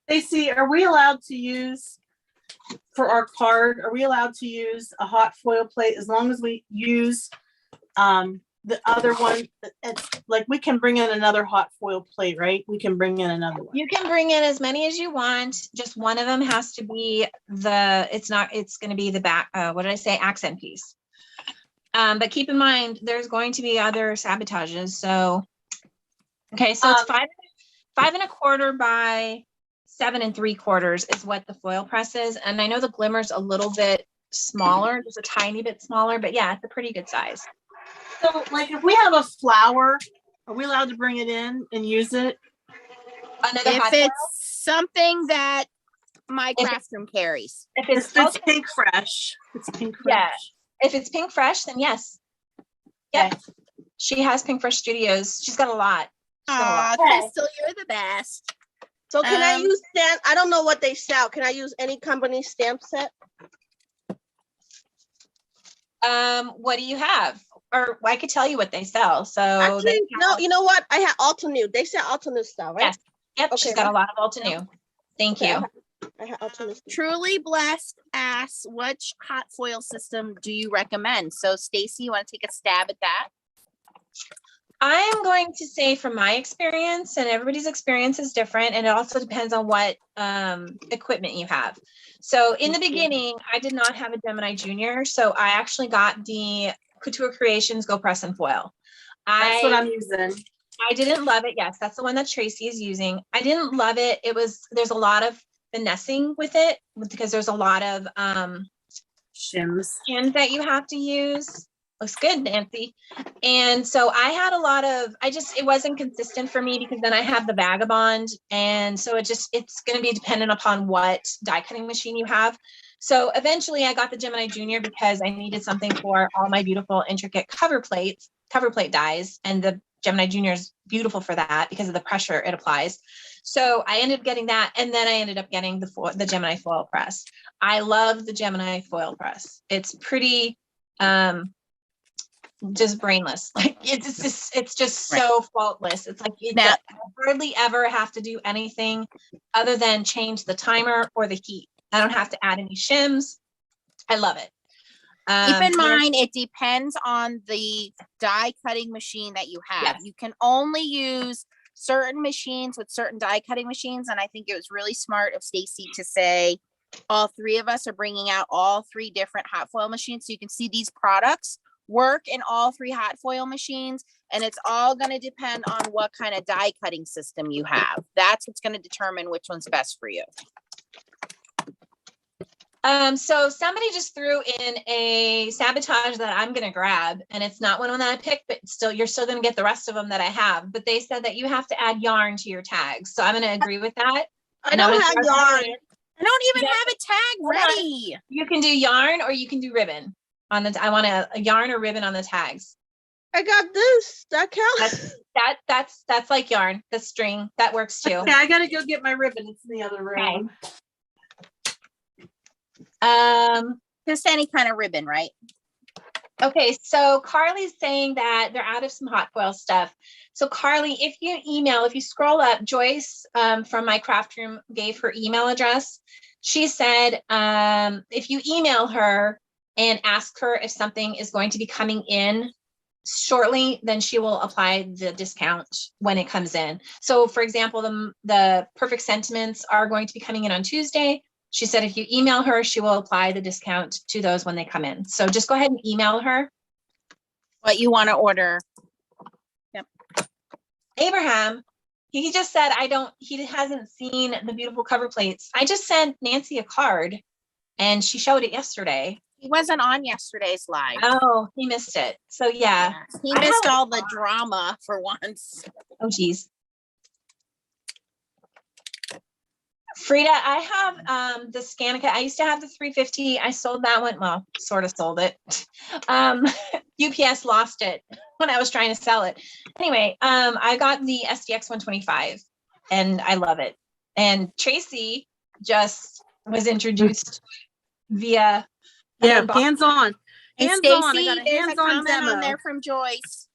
Stacey, are we allowed to use for our card, are we allowed to use a hot foil plate as long as we use the other one? It's like we can bring in another hot foil plate, right? We can bring in another one. You can bring in as many as you want. Just one of them has to be it's going to be the back, what did I say? Accent piece. But keep in mind, there's going to be other sabotages. So, okay, so it's 5 1/4 by 7 3/4 is what the foil press is. And I know the Glimmer's a little bit smaller, just a tiny bit smaller, but yeah, it's a pretty good size. So like if we have a flower, are we allowed to bring it in and use it? Another If hot foil? it's something that my If craft room carries. If It's pink fresh. It's pink fresh. Yeah. If it's Pink Fresh, then yes. Yep. Okay. She has Pink Fresh Studios. She's got a lot. Aw, Crystal, you're the best. So can I Um, use stamp? I don't know what they sell. Can I use any company stamp set? What do you have? Or I could tell you what they sell. So Actually, no, you know what? I have Altenew. They sell Altenew stuff, right? Yes. Yep, she's Okay. got a lot of Altenew. Thank Okay, you. I have Altenew. Truly Blessed asks, which hot foil system do you recommend? So Stacy, you want to take a stab at that? I am going to say from my experience, and everybody's experience is different, and it also depends on what equipment you have. So in the beginning, I did not have a Gemini Junior, so I actually got the Couture Creations Go Press and Foil. That's what I'm using. I didn't love it. Yes, that's the one that Tracy is using. I didn't love it. There's a lot of finessing with it because there's a lot of Shims. shims that you have to use. Looks good, Nancy. And so I had a lot of, it wasn't consistent for me because then I have the Vagabond. And so it's going to be dependent upon what die cutting machine you have. So eventually I got the Gemini Junior because I needed something for all my beautiful intricate cover plate dies. And the Gemini Junior is beautiful for that because of the pressure it applies. So I ended up getting that. And then I ended up getting the Gemini foil press. I love the Gemini foil press. It's pretty, just brainless. Like it's just so faultless. It's like I hardly ever have to do anything other than change the timer or the heat. I don't have to add any shims. I love it. Keep in mind, it depends on the die cutting machine that you have. Yes. You can only use certain machines with certain die cutting machines. And I think it was really smart of Stacy to say, all three of us are bringing out all three different hot foil machines. So you can see these products work in all three hot foil machines, and it's all going to depend on what kind of die cutting system you have. That's what's going to determine which one's best for you. So somebody just threw in a sabotage that I'm going to grab, and it's not one that I picked, but you're still going to get the rest of them that I have. But they said that you have to add yarn to your tags. So I'm going to agree with that. I don't have yarn. I don't even have a tag ready. You can do yarn or you can do ribbon on the, I want a yarn or ribbon on the tags. I got this. That counts. That's like yarn, the string that works too. Okay, I gotta go get my ribbon. It's in the other room. Okay. Just any kind of ribbon, right? Okay, so Carly's saying that they're out of some hot foil stuff. So Carly, if you scroll up, Joyce from my craft room gave her email address. She said, if you email her and ask her if something is going to be coming in shortly, then she will apply the discount when it comes in. So for example, the Perfect Sentiments are going to be coming in on Tuesday. She said, if you email her, she will apply the discount to those when they come in. So just go ahead and email her. What you want to order. Yep. Abraham, he just said, he hasn't seen the beautiful cover plates. I just sent Nancy a card and she showed it yesterday. He wasn't on yesterday's live. Oh, he missed it. So yeah. He missed all the drama for once. Oh, geez. Frida, I have the Scanica. I used to have the 350. I sold that one. Well, sort of sold it. UPS lost it when I was trying to sell it. Anyway, I got the SDX 125 and I love it. And Tracy just was introduced via hands-on. Hey, Hands-on. I Stacey, got a there's a hands-on comment demo. on there from Joyce.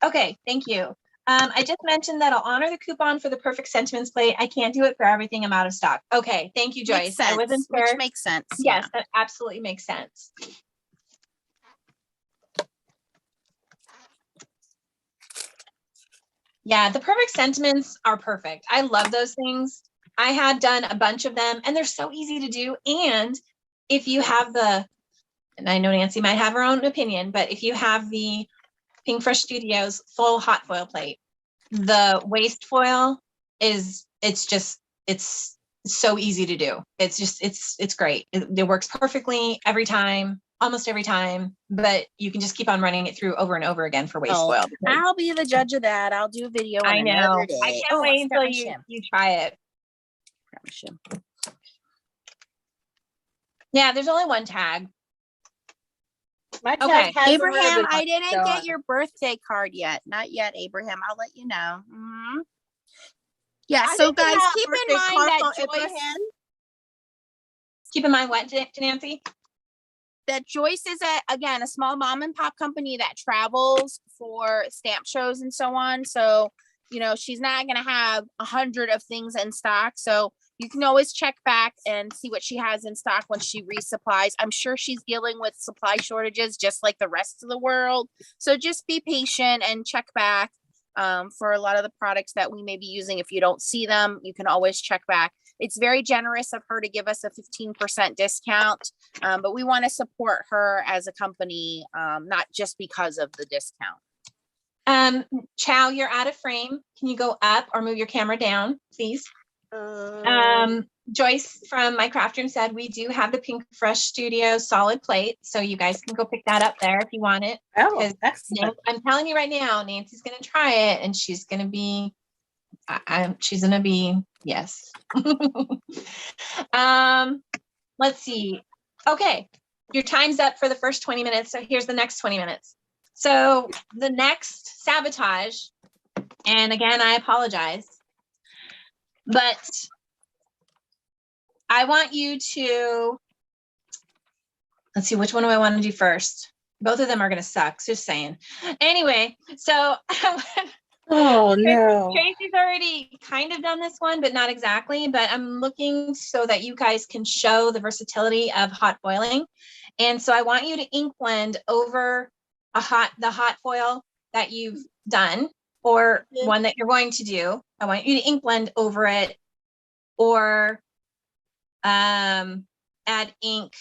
Okay, thank you. I just mentioned that I'll honor the coupon for the perfect sentiments plate. I can't do it for everything. I'm out of stock. Okay, thank you, Joyce. Makes sense, I wasn't which sure. makes sense. Yes, that absolutely makes sense. Yeah, the perfect sentiments are perfect. I love those things. I had done a bunch of them and they're so easy to do. And if you have and I know Nancy might have her own opinion, but if you have the Pink Fresh Studios full hot foil plate, the waste foil it's so easy to do. It's great. It works perfectly every time, almost every time, but you can just keep on running it through over and over again for waste foil. I'll be the judge of that. I'll do a video on I know. another day. I can't wait until you try it. Yeah, there's only one tag. My tag Okay. has a Abraham, ribbon on I it, didn't so get your birthday card yet. Not yet, Abraham. I'll let you know. Yeah, I so didn't guys, have keep birthday in mind card that from Joyce, Abraham. Keep in mind what, Nancy? that Joyce is a small mom and pop company that travels for stamp shows and so on. So, she's not going to have 100 of things in stock. So you can always check back and see what she has in stock when she resupplies. I'm sure she's dealing with supply shortages just like the rest of the world. So just be patient and check back for a lot of the products that we may be using. If you don't see them, you can always check back. It's very generous of her to give us a 15% discount, but we want to support her as a company, not just because of the discount. Chow, you're out of frame. Can you go up or move your camera down, please? Joyce from My Craft Room said we do have the Pink Fresh Studio solid plate, so you guys can go pick that up there if you want it. Oh, excellent. I'm telling you right now, Nancy's gonna try it, and she's gonna be, yes. Let's see. Okay, your time's up for the first 20 minutes. So here's the next 20 minutes. So the next sabotage, and again, I apologize, but I want you to, let's see, which one do I want to do first? Both of them are going to suck, just saying. Anyway, so Oh, no. Tracy's already kind of done this one, but not exactly, but I'm looking so that you guys can show the versatility of hot foiling. And so I want you to ink blend over the hot foil that you've done or one that you're going to do. I want you to ink blend over it or add ink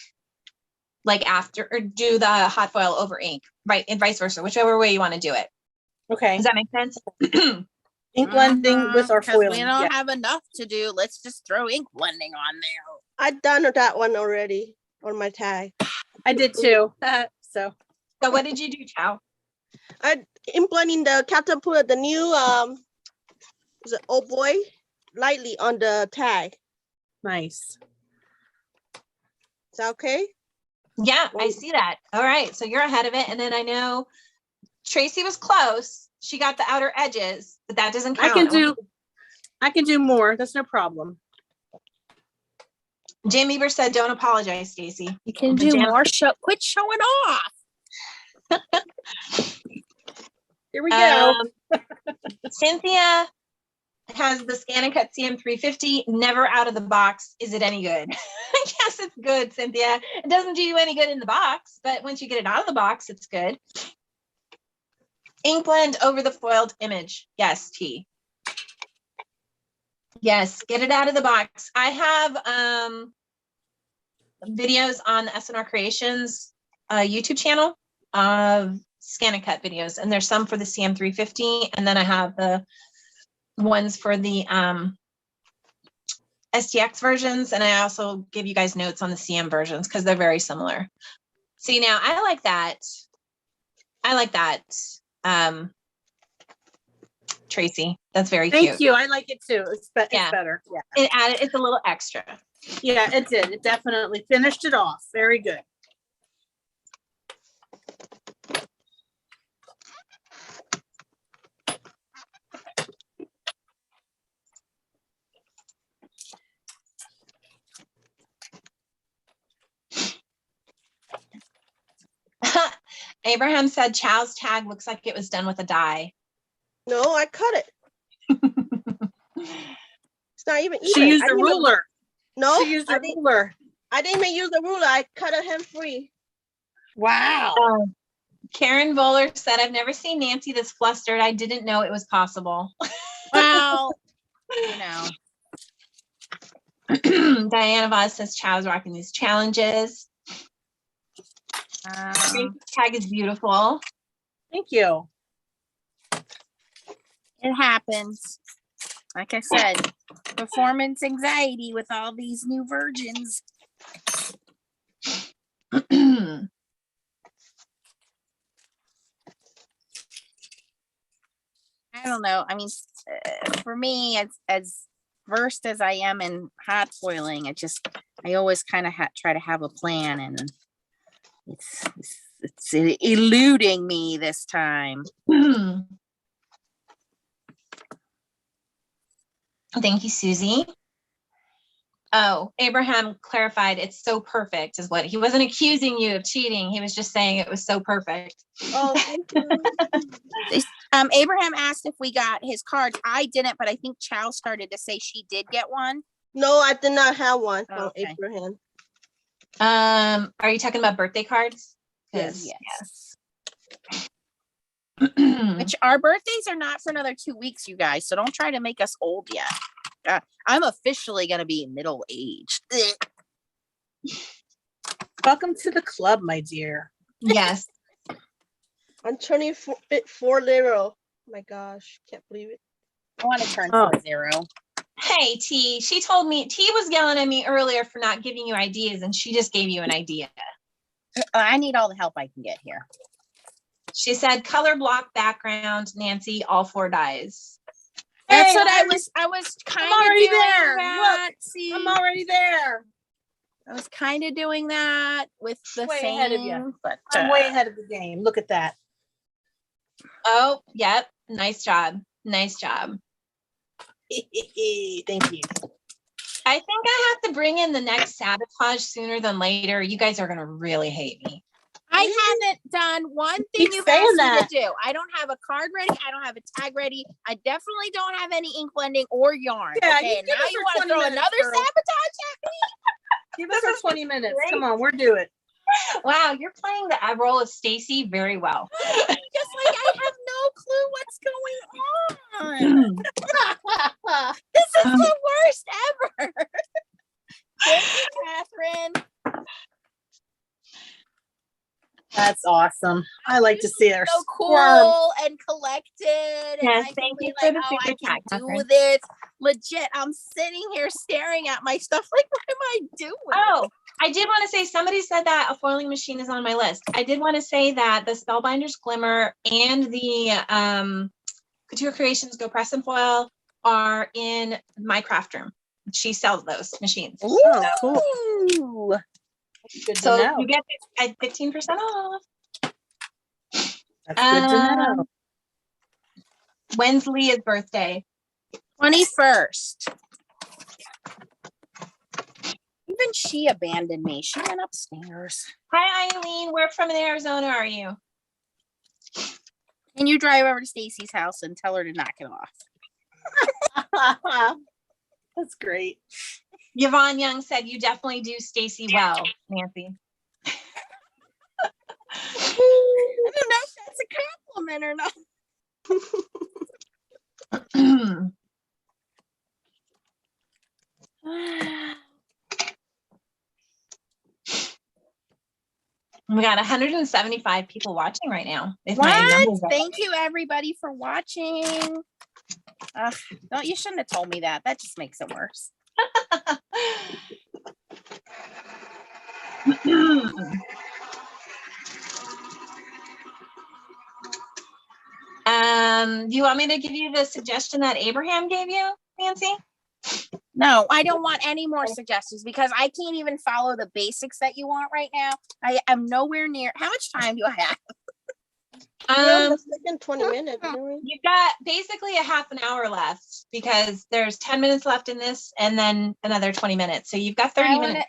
like after, or do the hot foil over ink, right? And vice versa, whichever way you want to do it. Okay. Does that make sense? Ink blending with our Because we foiling. don't have enough to do. Let's just throw ink blending on there. I've done that one already on my tag. I did too. So what did you do, Chow? I implementing the caterpillar, the new is it oh boy, lightly on the tag. nice. Is that okay? Yeah, I see that. All right, so you're ahead of it. And then I know Tracy was close. She got the outer edges, but that doesn't count. I can do more. That's no problem. Jim Eber said, "Don't apologize, Stacy." You can do more. Quit showing off. Here we go. Cynthia has the Scan and Cut CM350, never out of the box. Is it any good? Yes, it's good, Cynthia. It doesn't do you any good in the box, but once you get it out of the box, it's good. Ink blend over the foiled image. Yes, T. Yes, get it out of the box. I have videos on the SNR Creations YouTube channel of Scan and Cut videos, and there's some for the CM350, and then I have the ones for the STX versions, and I also give you guys notes on the CM versions because they're very similar. See, now I like that. Tracy, that's very cute. Thank you. I like it too. It's better. Yeah. It's a little extra. Yeah, it did. It definitely finished it off. Very good. Abraham said Chow's tag looks like it was done with a die. No, I cut it. It's not even She even. used I a didn't even- ruler. No, She used I a didn't, ruler. I didn't even use the ruler. I cut it hand free. Wow. Karen Voller said, I've never seen Nancy this flustered. I didn't know it was possible. Well, you know, Diana Voss says, Chow's rocking these challenges. Grace's tag is beautiful. Thank you. it happens. Like I said, performance anxiety with all these new virgins. I don't know. I mean, for me, as versed as I am in hot boiling, I always kind of try to have a plan, and it's eluding me this time. Thank you, Susie. Oh, Abraham clarified it's so perfect is what he wasn't accusing you of cheating. He was just saying it was so perfect. Oh, thank you. Abraham asked if we got his cards. I didn't, but I think Chow started to say she did get one. No, I did not have one from Okay. Abraham. Are you talking about birthday cards? Yes. Which our birthdays are not for another 2 weeks, you guys. So don't try to make us old yet. I'm officially going to be middle-aged. Welcome to the club, my dear. Yes. I'm turning 40. Oh my gosh, can't believe it. I want to turn 40. Hey, T, she told me, T was yelling at me earlier for not giving you ideas, and she just gave you an idea. I need all the help I can get here. She said, color block background, Nancy, all 4 dies. That's Hey, what I was kind of already doing there. that. See, I'm already there. I was kind of doing that with the Way thing, ahead of you. but I'm way ahead of the game. Look at that. Oh, yep. Nice job. Nice job. Thank you. I think I have to bring in the next sabotage sooner than later. You guys are going to really hate me. I haven't done one thing Keep you've saying asked me that. to do. I don't have a card ready. I don't have a tag ready. I definitely don't have any ink blending or yarn. Yeah, Okay, you and give now us you our want to 20 throw minutes, another girl. sabotage at me? Give us our 20 minutes. great. Come on, we're do it. Wow, you're playing the role of Stacy very well. Just like I have no clue what's going on. This is the worst ever. Thank you, Catherine. That's awesome. I like to see her So squirm. cool and collected. And Yes, I can thank be you for like, the oh, I super can chat, do Catherine. this. Legit, I'm sitting here staring at my stuff like, what am I doing? Oh, I did want to say, somebody said that a foiling machine is on my list. I did want to say that the Spellbinders Glimmer and the Couture Creations Go Press and Foil are in my craft room. She sells those machines. Ooh. Cool. Good to So know. you get 15% off. That's good to know. When's Leah's birthday? 21st. Even she abandoned me. She went upstairs. Hi, Eileen. Where from in Arizona are you? Can you drive over to Stacy's house and tell her to knock it off? That's great. Yvonne Young said you definitely do Stacy well, Nancy. I don't know if that's a compliment or not. We got 175 people watching right now. If my What? numbers are Thank you, everybody, for watching. No, you shouldn't have told me that. That just makes it worse. Do you want me to give you the suggestion that Abraham gave you, Nancy? No, I don't want any more suggestions because I can't even follow the basics that you want right now. I am nowhere near. How much time do I have? We're on the second 20 minutes, didn't we? You've got basically a half an hour left because there's 10 minutes left in this and then another 20 minutes. So you've got 30 minutes.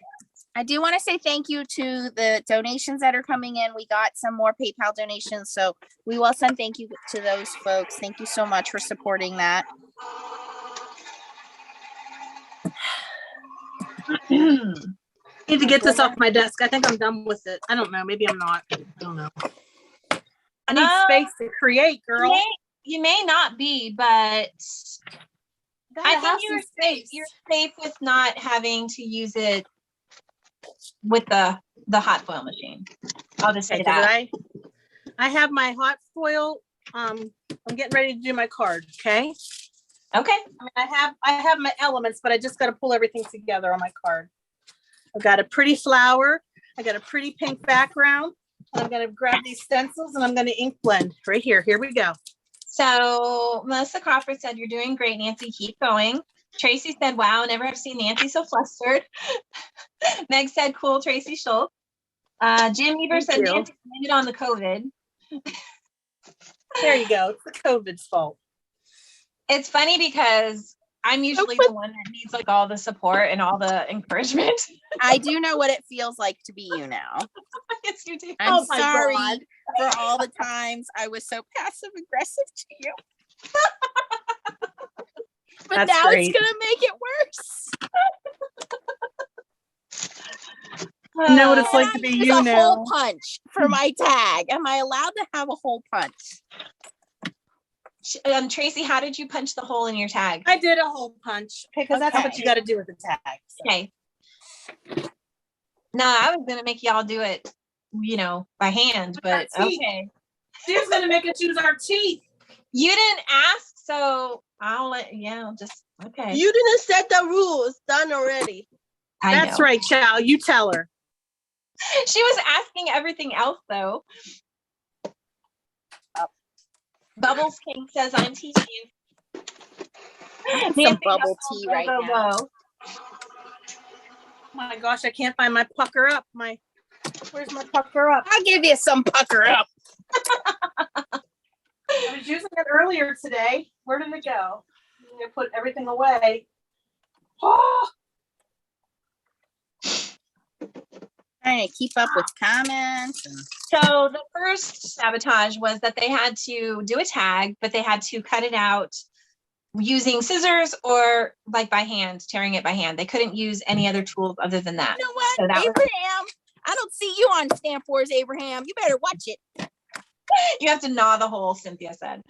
I do want to say thank you to the donations that are coming in. We got some more PayPal donations, so we will send thank you to those folks. Thank you so much for supporting that. Need to get this off my desk. I think I'm done with it. I don't know. Maybe I'm not. I don't know. I need space to create, girl. You may not be, but I think you're safe with not having to use it with the hot foil machine. I'll just say that. I have my hot foil. I'm getting ready to do my card. Okay. Okay. I mean, I have my elements, but I just got to pull everything together on my card. I've got a pretty flower. I got a pretty pink background. And I'm going to grab these stencils and I'm going to ink blend right here. Here we go. So Melissa Crawford said, "You're doing great, Nancy. Keep going." Tracy said, "Wow, never have seen Nancy so flustered." Meg said, "Cool, Tracy Schultz." Jim Eber said, "Nancy blamed it on the COVID." There you go. It's the COVID's fault. It's funny because I'm usually the one that needs like all the support and all the encouragement. I do know what it feels like to be you now. Yes, you do. I'm sorry for all the times I was so passive aggressive to you. But That's now great. it's gonna make it worse. I know what it's like to be you a now. hole punch for my tag. Am I allowed to have a hole punch? Tracy, how did you punch the hole in your tag? I did a hole punch because that's what you got to do with the tag. So. Okay. No, I was gonna make y'all do it, by hand, but okay. She was gonna make us use our teeth. You didn't ask, so I'll okay. You didn't set the rules. Done already. That's right, Chow. You tell her. She was asking everything else, though. Bubbles King says, "I'm teaching you." Some bubble tea right now. Oh my gosh, I can't find my pucker up. Where's my pucker up? I'll give you some pucker up. I was using it earlier today. Where did it go? I'm gonna put everything away. Oh! Trying to keep up with comments. So the first sabotage was that they had to do a tag, but they had to cut it out using scissors or like by hand, tearing it by hand. They couldn't use any other tools other than that. You know what, So Abraham? I don't see you on Stamp Wars, Abraham. You better watch it. You have to gnaw the hole, Cynthia said.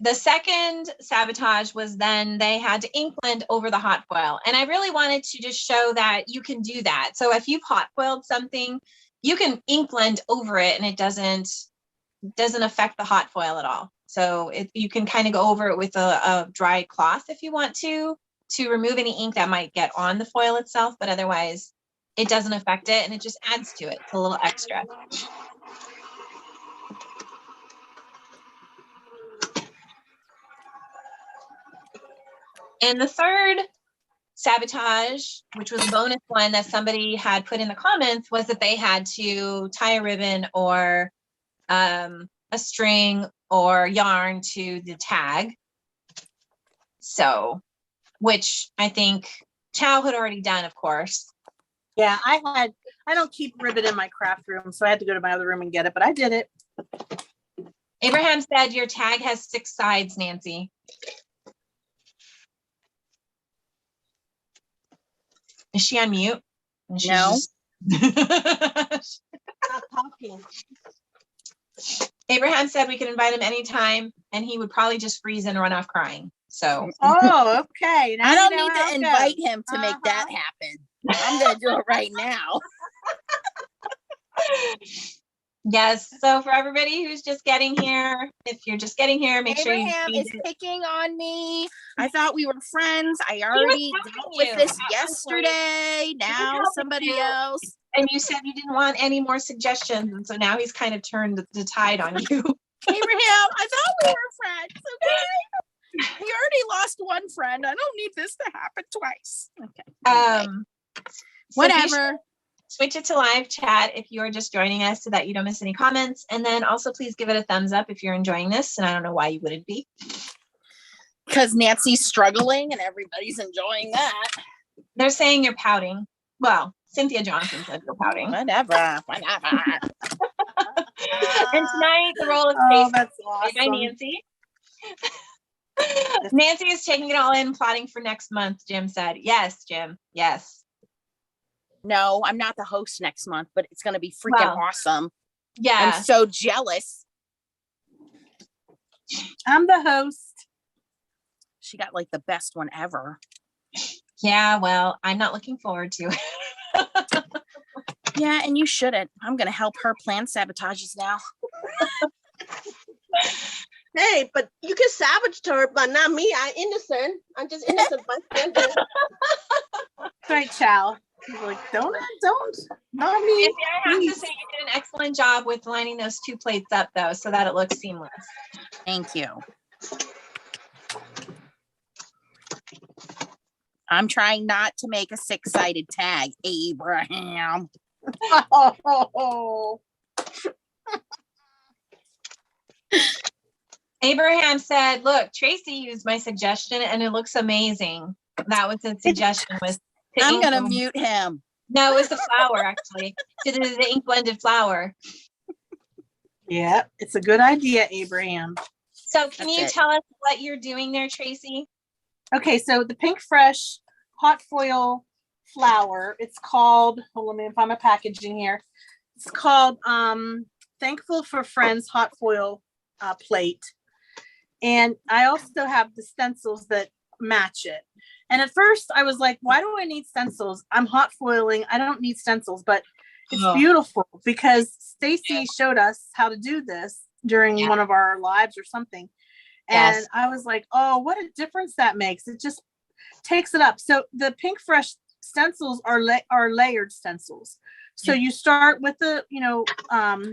The second sabotage was then they had to ink blend over the hot foil. And I really wanted to just show that you can do that. So if you've hot foiled something, you can ink blend over it and it doesn't affect the hot foil at all. So you can kind of go over it with a dry cloth if you want to remove any ink that might get on the foil itself, but otherwise it doesn't affect it and it just adds to it. It's a little extra. And the third sabotage, which was a bonus one that somebody had put in the comments, was that they had to tie a ribbon or a string or yarn to the tag. So, which I think Chow had already done, of course. Yeah, I don't keep ribbon in my craft room, so I had to go to my other room and get it, but I did it. Abraham said your tag has 6 sides, Nancy. Is she on mute? No. Stop talking. Abraham said we could invite him anytime and he would probably just freeze and run off crying. So. Oh, okay. Now I don't you know need how to it invite goes. him to make that happen. I'm going to do it right now. Yes. So for everybody who's just getting here, if you're just getting here, make Abraham sure you is picking on me. I thought we were friends. I already helping dealt you with this at one yesterday. Now helping somebody you. else. And you said you didn't want any more suggestions. And so now he's kind of turned the tide on you. Abraham, I thought we were friends. Okay. We already lost one friend. I don't need this to happen twice. Okay. So be sure Whatever. switch it to live chat if you're just joining us so that you don't miss any comments. And then also please give it a thumbs up if you're enjoying this. And I don't know why you wouldn't be. Because Nancy's struggling and everybody's enjoying that. They're saying you're pouting. Well, Cynthia Johnson said you're pouting. Whatever. And tonight, the role of Oh, Stacy that's played by awesome. Nancy. Nancy is taking it all in, plotting for next month, Jim said. Yes, Jim. Yes. No, I'm not the host next month, but it's going to be freaking Well, awesome. Yeah. I'm so jealous. I'm the host. She got like the best one ever. Yeah, well, I'm not looking forward to it. Yeah, and you shouldn't. I'm going to help her plan sabotages now. Hey, but you can sabotage her, but not me. I'm innocent. I'm just innocent bystander. That's right, Chow. He's like, don't, not me. Nancy, I have to please. say you did an excellent job with lining those two plates up, though, so that it looks seamless. Thank you. I'm trying not to make a 6-sided tag, Abraham. Oh. Abraham said, look, Tracy used my suggestion and it looks amazing. That was his suggestion was to I'm ink going to them. mute him. No, it was the flour actually. To the ink blended flour. Yeah, it's a good idea, Abraham. So can That's you it. tell us what you're doing there, Tracy? Okay, so the Pink Fresh hot foil flour, it's called, let me find my packaging here. It's called Thankful for Friends hot foil plate. And I also have the stencils that match it. And at first I was like, why do I need stencils? I'm hot foiling. I don't need stencils, but it's Oh. beautiful because Stacy showed us how to do this during one of our lives or something. And Yes. I was like, oh, what a difference that makes. It just takes it up. So the Pink Fresh stencils are layered stencils. So you start with the,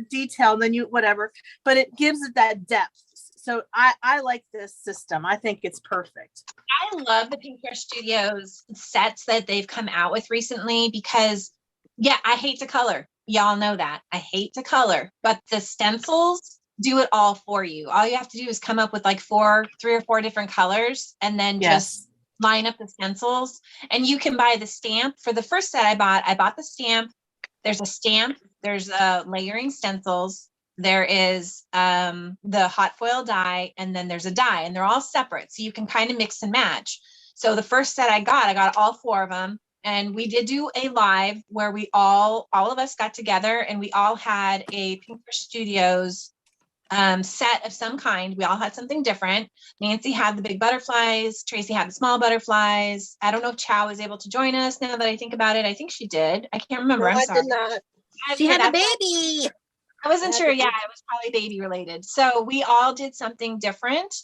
detail, then you, whatever, but it gives it that depth. So I like this system. I think it's perfect. I love the Pink Fresh Studios sets that they've come out with recently because, yeah, I hate to color. Y'all know that. I hate to color, but the stencils do it all for you. All you have to do is come up with like 3 or 4 different colors and then just line up the stencils. And you can buy the stamp. For the first set I bought the stamp. There's a stamp. There's layering stencils. There is the hot foil die, and then there's a die, and they're all separate. So you can kind of mix and match. So the first set I got all 4 of them. And we did do a live where we all of us got together and we all had a Pink Fresh Studios set of some kind. We all had something different. Nancy had the big butterflies. Tracy had the small butterflies. I don't know if Chow was able to join us now that I think about it. I think she did. I can't remember. No, I'm I sorry. did not. She had a That's- baby. I wasn't I sure. had to Yeah, it was probably baby related. So we all did something different.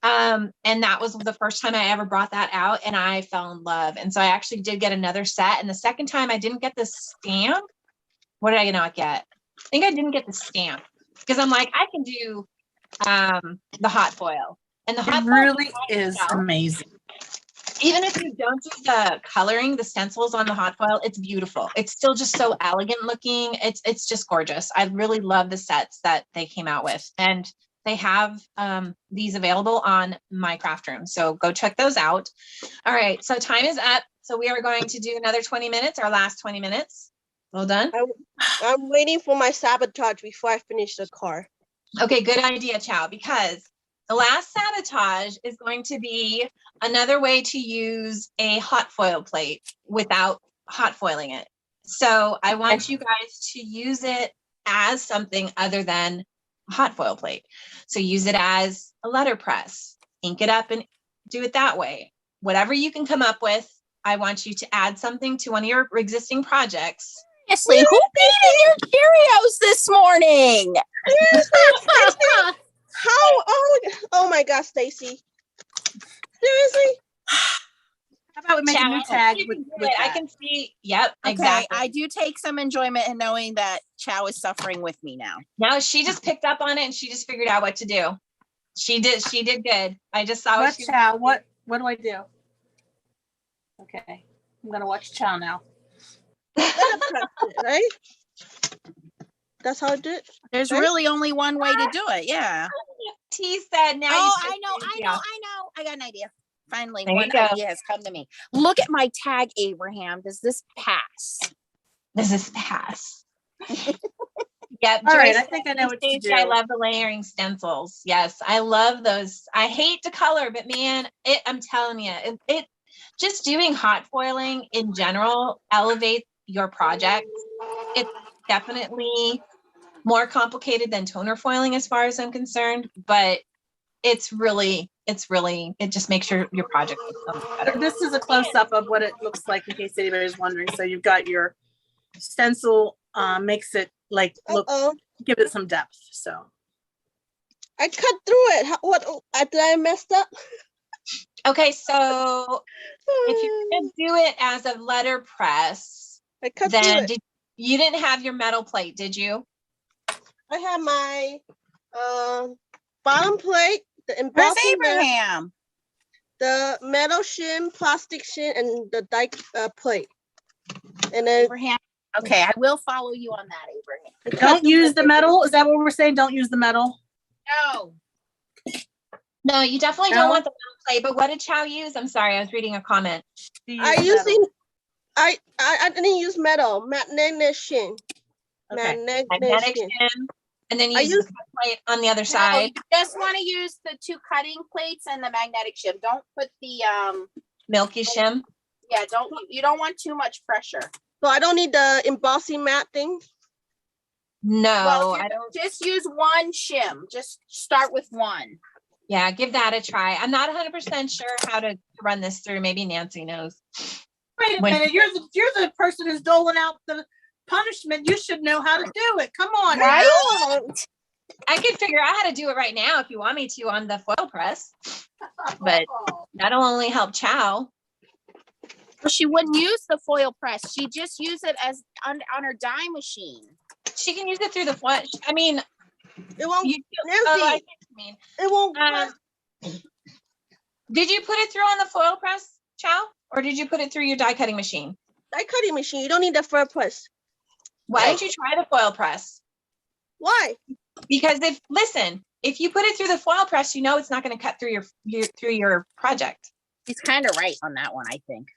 And that was the first time I ever brought that out and I fell in love. And so I actually did get another set. And the second time I didn't get the stamp. What did I not get? I think I didn't get the stamp because I'm like, I can do the hot foil. And the hot It foil really is amazing. even if you don't do the coloring, the stencils on the hot foil, it's beautiful. It's still just so elegant looking. It's just gorgeous. I really love the sets that they came out with. And they have these available on my craft room. So go check those out. All right. So time is up. So we are going to do another 20 minutes, our last 20 minutes. Well done. I'm waiting for my sabotage before I finish the car. Okay, good idea, Chow, because the last sabotage is going to be another way to use a hot foil plate without hot foiling it. So I want you guys to use it as something other than a hot foil plate. So use it as a letterpress, ink it up and do it that way. Whatever you can come up with, I want you to add something to one of your existing projects. Seriously, who needed your Cheerios this morning? Oh my God, Stacy. Seriously? How about we make a new Chow, tag you with can do that? it. I can see. Yep, Okay, exactly. I do take some enjoyment in knowing that Chow is suffering with me now. No, she just picked up on it and she just figured out what to do. She did good. I just saw What she Chow? What do I do? Okay, I'm gonna watch Chow now. Letterpress it, right? That's how I do it. There's Right? really only one way to do it. Yeah. T said now. Oh, you I know. I got an idea. Finally, There you one go. idea has come to me. Look at my tag, Abraham. Does this pass? This is pass. Yep. All right, Joyce I think I know said, what to Stacy, I do. love the layering stencils. Yes, I love those. I hate to color, but man, I'm telling you, it just doing hot foiling in general elevates your project. It's definitely more complicated than toner foiling as far as I'm concerned, but it just makes your project look so much better. This is a close-up of what it looks like in case anybody's wondering. So you've got your stencil, makes it like look, give it some depth. So I cut through it. What? Did I messed up? Okay, so if you're gonna do it as a letterpress, I cut through then it. you didn't have your metal plate, did you? I have my bottom plate, the Where's embossing mat, Abraham? the metal shim, plastic shim, and the die plate. And then Abraham. Okay, I will follow you on that, Abraham. I cut don't through use the the metal. Is that what we're saying? Don't use the metal. No. No, you definitely No? don't want the metal plate. But what did Chow use? I'm sorry, I was reading a comment. You I use using metal. I didn't use metal, magnesium. Okay. Magnetic Magnesium. shim, and then you I use use- the cut plate on the other No, side. you just want to use the 2 cutting plates and the magnetic shim. Don't put the Milky shim. yeah, you don't want too much pressure. So I don't need the embossing mat thing. No, Well, I don't. just use 1 shim. Just start with 1. Yeah, give that a try. I'm not 100% sure how to run this through. Maybe Nancy knows. Wait a When- minute. You're the person who's doling out the punishment. You should know how to do it. Come on, now. Right? I could figure out how to do it right now if you want me to on the foil press, but that'll only help Chow. Well, she wouldn't use the foil press. She just use it as on her die machine. She can use it through the foil. I mean, It won't. you, Nancy, I see what you mean. it won't. Did you put it through on the foil press, Chow? Or did you put it through your die cutting machine? Die cutting machine. You don't need the fur press. Why don't you try the foil press? Why? Because if you put it through the foil press, you know it's not going to cut through your project. She's kind of right on that one, I think.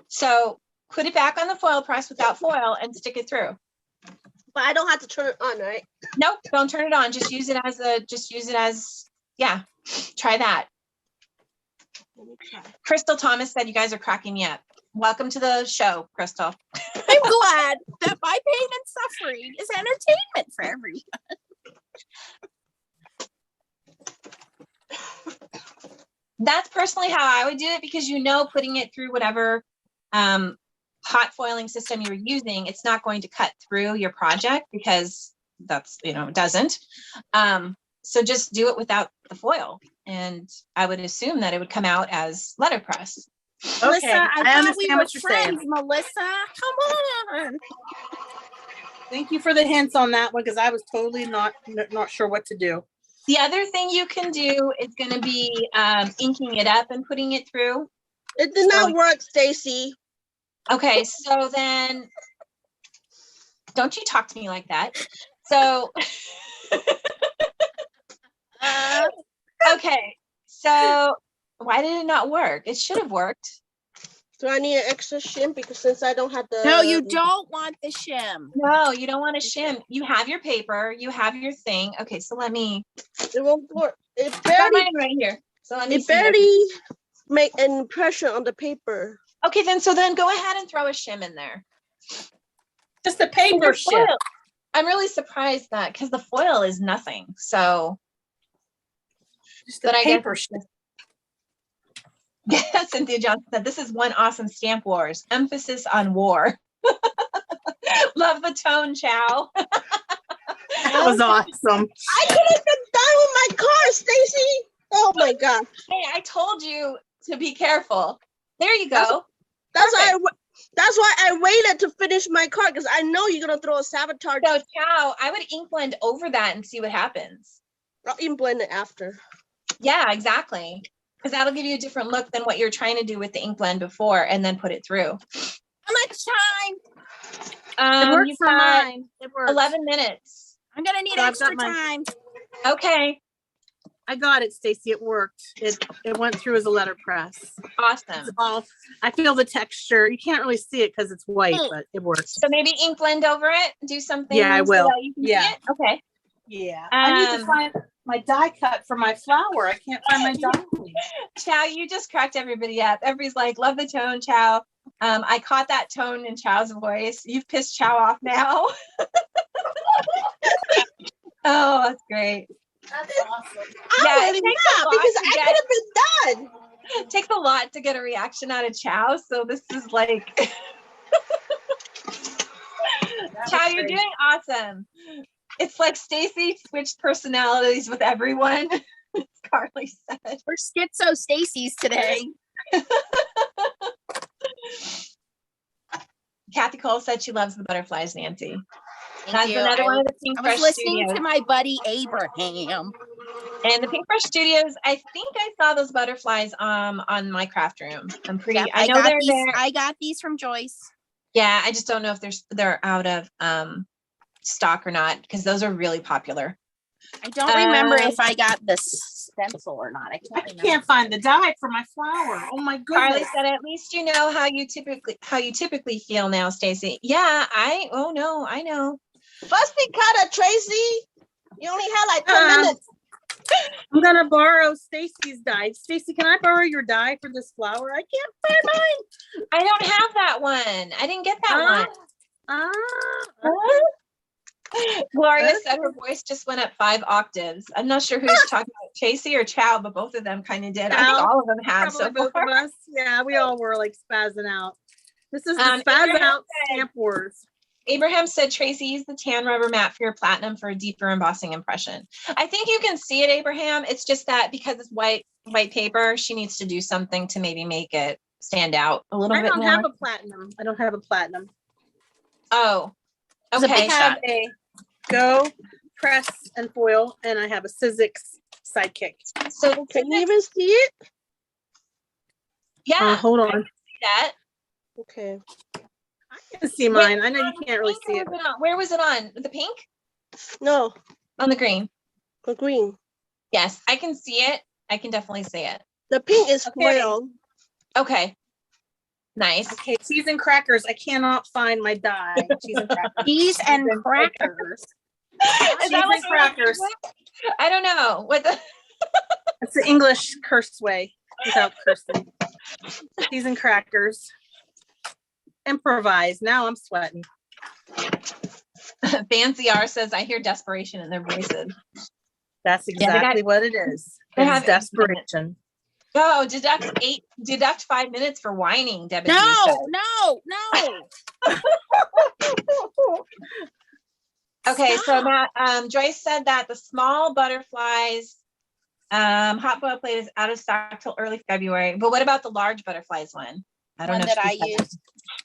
So put it back on the foil press without foil and stick it through. But I don't have to turn it on, right? Nope, don't turn it on. Just use it as yeah, try that. Let me try. Crystal Thomas said you guys are cracking me up. Welcome to the show, Crystal. I'm glad that my pain and suffering is entertainment for everyone. That's personally how I would do it, because putting it through whatever hot foiling system you're using, it's not going to cut through your project, because that's it doesn't. So just do it without the foil, and I would assume that it would come out as letterpress. Okay, Melissa, I thought we understand were what you're saying. friends, Melissa. Come on. Thank you for the hints on that one, because I was totally not sure what to do. The other thing you can do is going to be inking it up and putting it through. It did not work, Stacy. Okay, so then don't you talk to me like that. So okay, so why did it not work? It should have worked. Do I need an extra shim because since I don't have the? No, you don't want the shim. No, you don't want to shim. You have your paper, you have your thing. Okay, so let me. It won't work. It Got barely. mine right here. So let me. It see if- barely make an impression on the paper. Okay, then go ahead and throw a shim in there. Just the paper The ship. foil- I'm really surprised that because the foil is nothing. So, Just the but I paper guess. ship. Yes, Cynthia Johnson said, this is one awesome Stamp Wars. Emphasis on war. Love the tone, Chow. That was awesome. I could have been done with my car, Stacy. Oh my god. Hey, I told you to be careful. There you go. That's why I waited to finish my card because I know you're gonna throw a sabotage. So, Chow, I would ink blend over that and see what happens. I'll even blend it after. Yeah, exactly. Because that'll give you a different look than what you're trying to do with the ink blend before and then put it through. How much time? It worked You've for got mine. It worked. 11 minutes. I'm gonna need So I've got extra my- time. Okay. I got it, Stacy. It worked. It went through as a letterpress. Awesome. I feel the texture. You can't really see it because it's white, but it works. So maybe ink blend over it. Do something. Yeah, I so will. that you can see Yeah. it? Okay. Yeah. I need to Um, find my die cut for my flower. I can't find my die. Chow, you just cracked everybody up. Everybody's like, love the tone, Chow. I caught that tone in Chow's voice. You've pissed Chow off now. Oh, that's great. That's awesome. Yeah, I it really takes a not lot because to I get- could have been done. It takes a lot to get a reaction out of Chow. So this is like, Chow, you're doing awesome. It's like Stacy switched personalities with everyone. As Carly said. We're schizo Stacy's today. Kathy Cole said she loves the butterflies, Nancy. Thank That's you. another one of the Pink I Fresh was listening Studios. to my buddy Abraham. And the Pink Fresh Studios, I think I saw those butterflies on my craft room. I'm pretty, Yep, I know they're there. I got these from Joyce. Yeah, I just don't know if they're out of stock or not, because those are really popular. I don't remember if I got the stencil or not. I I can't remember. can't find the die for my flower. Oh my Carly goodness. said, at least you know how you typically feel now, Stacy. Yeah, oh no, I know. Must be cut, Tracy. You only had like 10 minutes. I'm gonna borrow Stacy's die. Stacy, can I borrow your die for this flower? I can't find mine. I don't have that one. I didn't get that one. Gloria said her voice just went up 5 octaves. I'm not sure who's talking about, Tracy or Chow, but both of them kind of did. I think Chow, all of them have so Probably both far. of us. Yeah, we all were like spazzing out. This is the spazz Abraham out said- stamp wars. Abraham said, Tracy, use the tan rubber mat for your platinum for a deeper embossing impression. I think you can see it, Abraham. It's just that because it's white paper, she needs to do something to maybe make it stand out a little I bit don't more. have a platinum. I don't have a platinum. Oh, It's a okay. big I have a Go press and foil, and I have a Sizzix sidekick. So Can you even see it? yeah, Hold on. see that. Okay. I can see mine. I know you can't really see it. Where was it on? The pink? No, On the green? the green. Yes, I can see it. I can definitely see it. The pink is Okay. foil. Okay. Nice. Okay, cheese and crackers. I cannot find my die. Cheese and crackers. Cheese and crackers. Is Cheese that and like crackers. I don't know. What the That's the English curse way without cursing. Cheese and crackers. Improvise. Now I'm sweating. Fancy R says, I hear desperation in their voices. That's Yeah, they exactly what it is. they It's have- desperation. Oh, deduct 5 minutes for whining, Debbie. No. Okay, so Matt, Joyce said that the small butterflies hot boil plate is out of stock till early February. But what about the large butterflies one? I don't One know. if that I she's got- used.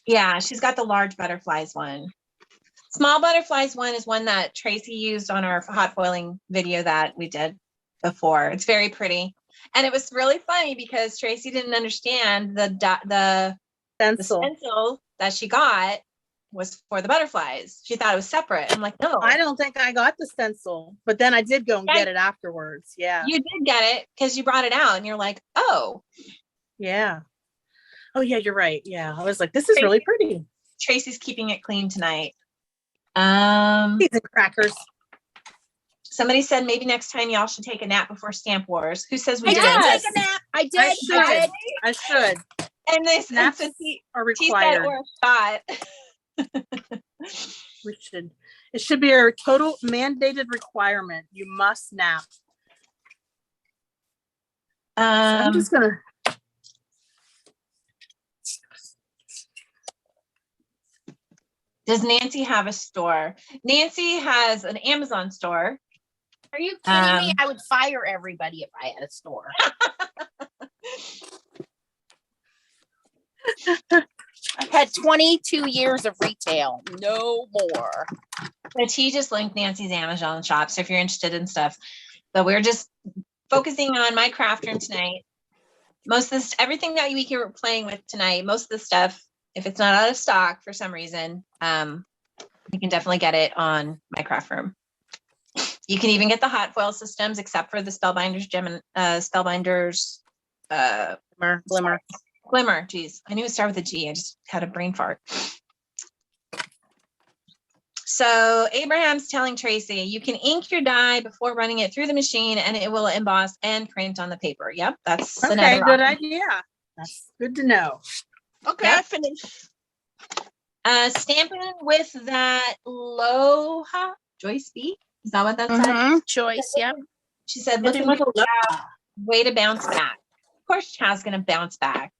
Yeah, she's got the large butterflies one. Small butterflies one is one that Tracy used on our hot foiling video that we did before. It's very pretty. And it was really funny because Tracy didn't understand the Stencil. stencil that she got was for the butterflies. She thought it was separate. I'm like, no, I don't think I got the stencil, but then I did go and Yeah. get it afterwards. Yeah. you did get it because you brought it out and you're like, oh, Yeah. Oh yeah, you're right. Yeah. I was like, this is really pretty. Tracy's keeping it clean tonight. Cheese and crackers. Somebody said maybe next time y'all should take a nap before Stamp Wars. Who says we I did? did Yes. take a nap. I I did. should. I should. And this Naps and he are said required. or a shot. We should. It should be a total mandated requirement. You must nap. So I'm just gonna. Does Nancy have a store? Nancy has an Amazon store. Are you kidding me? Um, I would fire everybody if I had a store. I've had 22 years of retail. No more. But he just linked Nancy's Amazon shop. So if you're interested in stuff, but we're just focusing on my craft room tonight. Most of this, everything that we were playing with tonight, most of the stuff, if it's not out of stock for some reason, you can definitely get it on my craft room. You can even get the hot foil systems, except for the Spellbinders Glimmer. Geez, I knew it started with a G. I just had a brain fart. So Abraham's telling Tracy, you can ink your die before running it through the machine and it will emboss and print on the paper. Yep, that's Okay, another good option. idea. That's good to know. Okay, Yep. I finished. Stamping with that Loha Joyce B. Is that what that said? Joyce, yep. She said, looking like a way to bounce back. Of course, Chow's going to bounce back.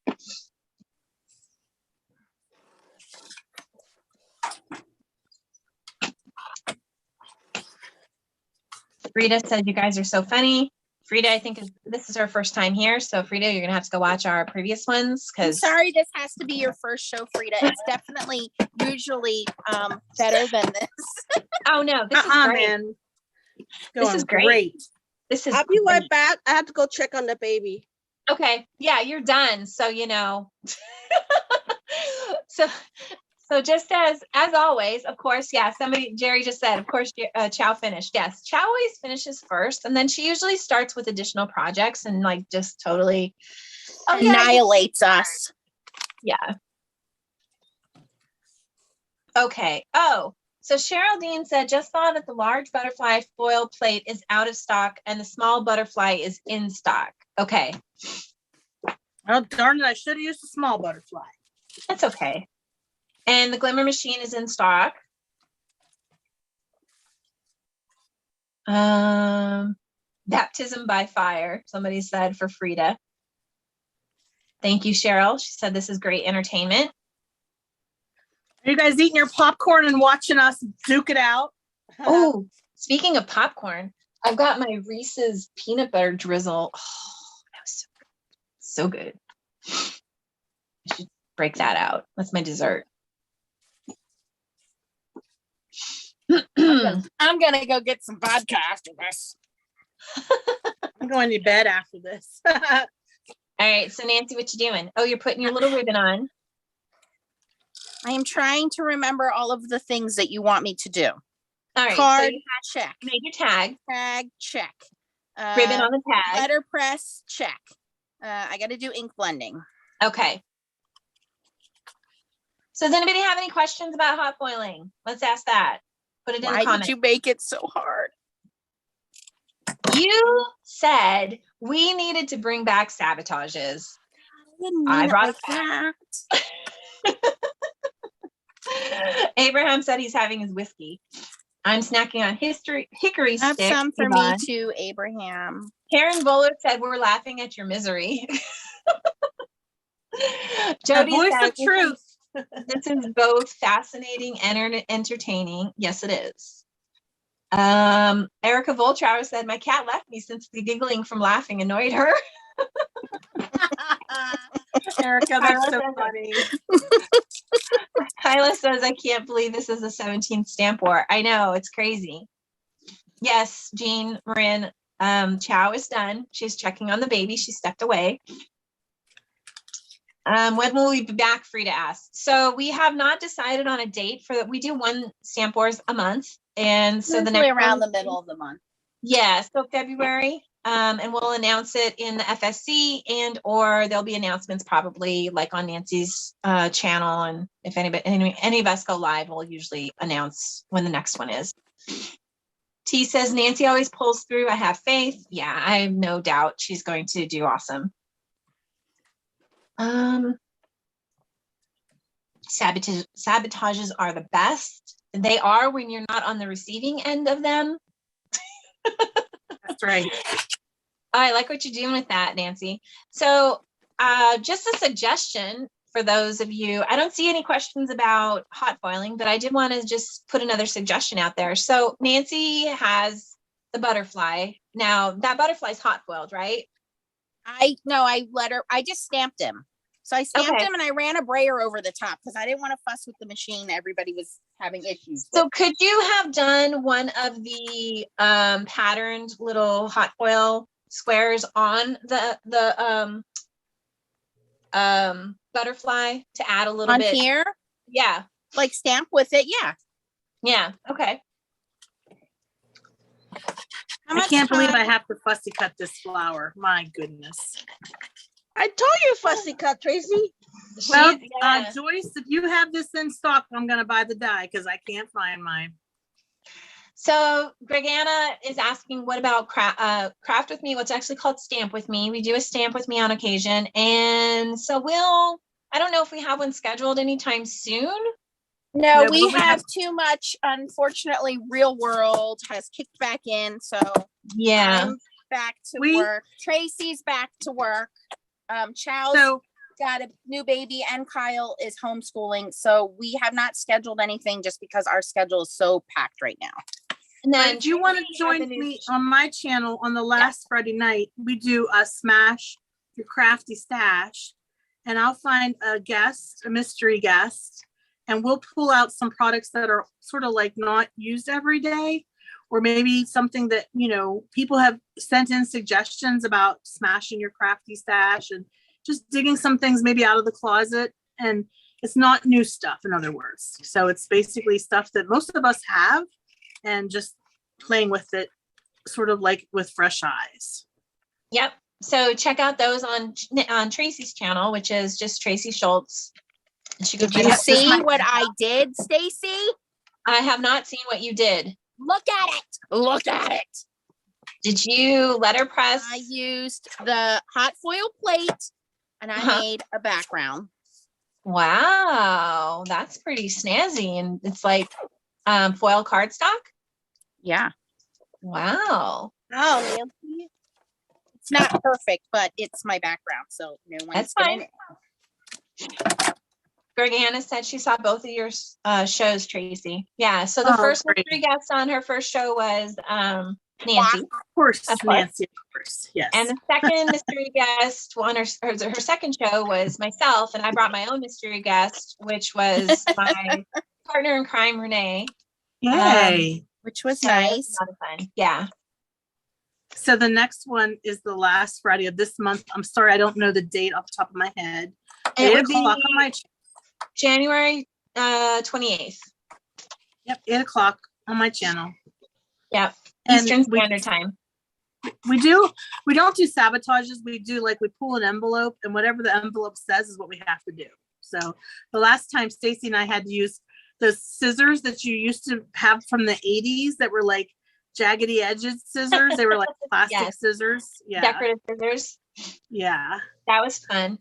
Frida said, you guys are so funny. Frida, I think this is her first time here. So Frida, you're going to have to go watch our previous ones. I'm sorry, this has to be your first show, Frida. It's definitely usually better than this. Oh, no, this is great. Man. This is great. This is I'll be right great. back. I have to go check on the baby. Okay. Yeah, you're done. So, you know, so just as always, of course, yeah, Jerry just said, of course, Chow finished. Yes, Chow always finishes first. And then she usually starts with additional projects and like just totally Annihilates us. Yeah. Okay. Oh, so Cheryl Dean said, just saw that the large butterfly foil plate is out of stock and the small butterfly is in stock. Okay. Oh, darn it. I should have used a small butterfly. That's okay. And the Glimmer machine is in stock. Baptism by fire, somebody said for Frida. Thank you, Cheryl. She said this is great entertainment. Are you guys eating your popcorn and watching us duke it out? Oh, speaking of popcorn, I've got my Reese's peanut butter drizzle. Oh, that was so good. I should break that out. That's my dessert. I'm gonna go get some vodka after this. I'm going to bed after this. All right, so Nancy, what you doing? Oh, you're putting your little ribbon on. I am trying to remember all of the things that you want me to do. All right, Card, so you check. made your tag. Tag, check. Ribbon on the tag. Letterpress, check. I got to do ink blending. Okay. So does anybody have any questions about hot foiling? Let's ask that. Put it in the Why comments. did you make it so hard? You said we needed to bring back sabotages. I brought like it that. Abraham said he's having his whiskey. I'm snacking on hickory Have sticks. some for me Yvonne. too, Abraham. Karen Bowler said we're laughing at your misery. The Jody voice said of truth. this is both fascinating and entertaining. Yes, it is. Erica Voltrower said my cat left me since the giggling from laughing annoyed her. Erica, that's so funny. Kyla says, I can't believe this is the 17th stamp war. I know, it's crazy. Yes, Jean Marin, Chow is done. She's checking on the baby. She stepped away. When will we be back? Frida asked. So we have not decided on a date for that. We do one stamp wars a month. And so the Usually next around one, the middle of the month. yeah, so February. And we'll announce it in the FSC and or there'll be announcements probably like on Nancy's channel. And if any of us go live, we'll usually announce when the next one is. T says Nancy always pulls through. I have faith. Yeah, I have no doubt she's going to do awesome. Sabotages are the best. They are when you're not on the receiving end of them. That's right. I like what you're doing with that, Nancy. So just a suggestion for those of you, I don't see any questions about hot foiling, but I did want to just put another suggestion out there. So Nancy has the butterfly. Now that butterfly's hot foiled, right? I just stamped him. So I stamped him and I ran a brayer over the top because I didn't want to fuss with the machine. Everybody was having issues. So could you have done one of the patterned little hot foil squares on the butterfly to add a little on bit here? Yeah. Like stamp with it. Yeah. Yeah. Okay. How I much can't believe time- I have to fussy cut this flower. My goodness. I told you fussy cut, Tracy. Well, Yeah. Joyce, if you have this in stock, I'm gonna buy the dye because I can't find mine. So Gregana is asking, what about craft with me? What's actually called stamp with me. We do a stamp with me on occasion. And so I don't know if we have one scheduled anytime soon. No, No, we but we have too much. Unfortunately, real world has kicked back in. So Yeah. I'm back to We- work. Tracy's back to work. Chow's So got a new baby and Kyle is homeschooling. So we have not scheduled anything just because our schedule is so packed right now. And but then if you want to Tracy has join a new- me on my channel on the last Friday night, we do a smash your crafty stash, and I'll find a guest, a mystery guest, and we'll pull out some products that are sort of like not used every day, or maybe something that, you know, people have sent in suggestions about smashing your crafty stash and just digging some things maybe out of the closet. And it's not new stuff, in other words. So it's basically stuff that most of us have, and just playing with it sort of like with fresh eyes. Yep. So check out those on Tracy's channel, which is just Tracy Schultz. And she goes Did by you that. see what I did, Stacy? I have not seen what you did. Look at it. Look at it. Did you letterpress? I used the hot foil plate and I Uh-huh. made a background. Wow, that's pretty snazzy. And it's like foil cardstock. Yeah. Wow. Oh, Nancy. It's not perfect, but it's my background. So no one's That's gonna fine. Gregana said she saw both of your shows, Tracy. Yeah. So the Oh, first great. mystery guest on her first show was Nancy. Of course, Of course. Nancy, of course. Yes. And the second mystery guest on her second show was myself, and I brought my own mystery guest, which was my partner in crime, Renee. Yay. which was So it was nice. a lot of fun. Yeah. So the next one is the last Friday of this month. I'm sorry, I don't know the date off the top of my head. And it 8 would be o'clock on my, January 28th. yep, 8 o'clock on my channel. Yep. And Eastern we- Standard Time. we don't do sabotages. We do like, we pull an envelope, and whatever the envelope says is what we have to do. So the last time Stacy and I had to use the scissors that you used to have from the 80s that were like jaggedy edged scissors. They were like plastic Yes. scissors. Yeah. Decorative scissors. Yeah. That was fun.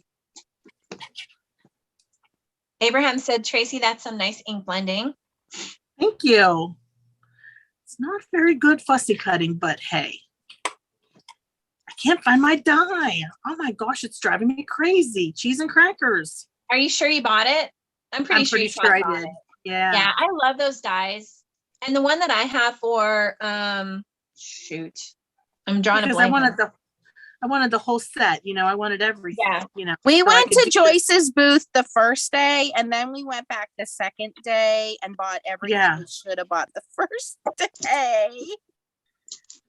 Abraham said, Tracy, that's some nice ink blending. Thank you. It's not very good fussy cutting, but hey, I can't find my dye. Oh my gosh, it's driving me crazy. Cheese and crackers. Are you sure you bought it? I'm pretty sure you I bought did. it. Yeah. Yeah, I love those dyes. And the one that I have for shoot, I'm drawing a Because I blank. wanted the whole set, you know, I wanted everything, Yeah. you know. We so I went could to do it. Joyce's booth the first day and then we went back the second day and bought everything Yeah. we should have bought the first day.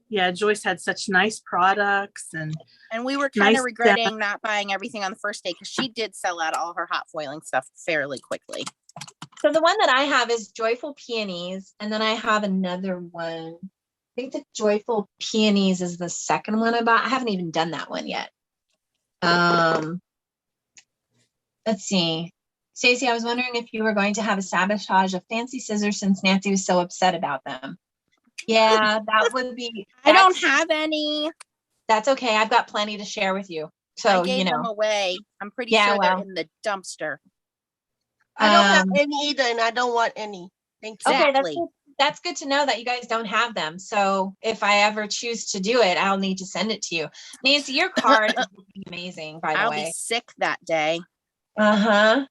Yeah, Joyce had such nice products, and And we were kind Nice of regretting not buying everything on the first day because she did sell out all her hot foiling stuff fairly quickly. So the one that I have is Joyful Peonies. And then I have another one. I think the Joyful Peonies is the second one I bought. I haven't even done that one yet. Let's see. Stacey, I was wondering if you were going to have a sabotage of fancy scissors since Nancy was so upset about them. Yeah, that would be. I don't that's- have any. That's okay. I've got plenty to share with you. So, I gave you them know, away. I'm pretty Yeah, sure well. they're in the dumpster. I don't have Um, any either, and I don't want any. Thank you. okay, Exactly. that's good to know that you guys don't have them. So if I ever choose to do it, I'll need to send it to you. Nancy, your card is looking amazing, by the I'll be way. sick that day. Uh-huh.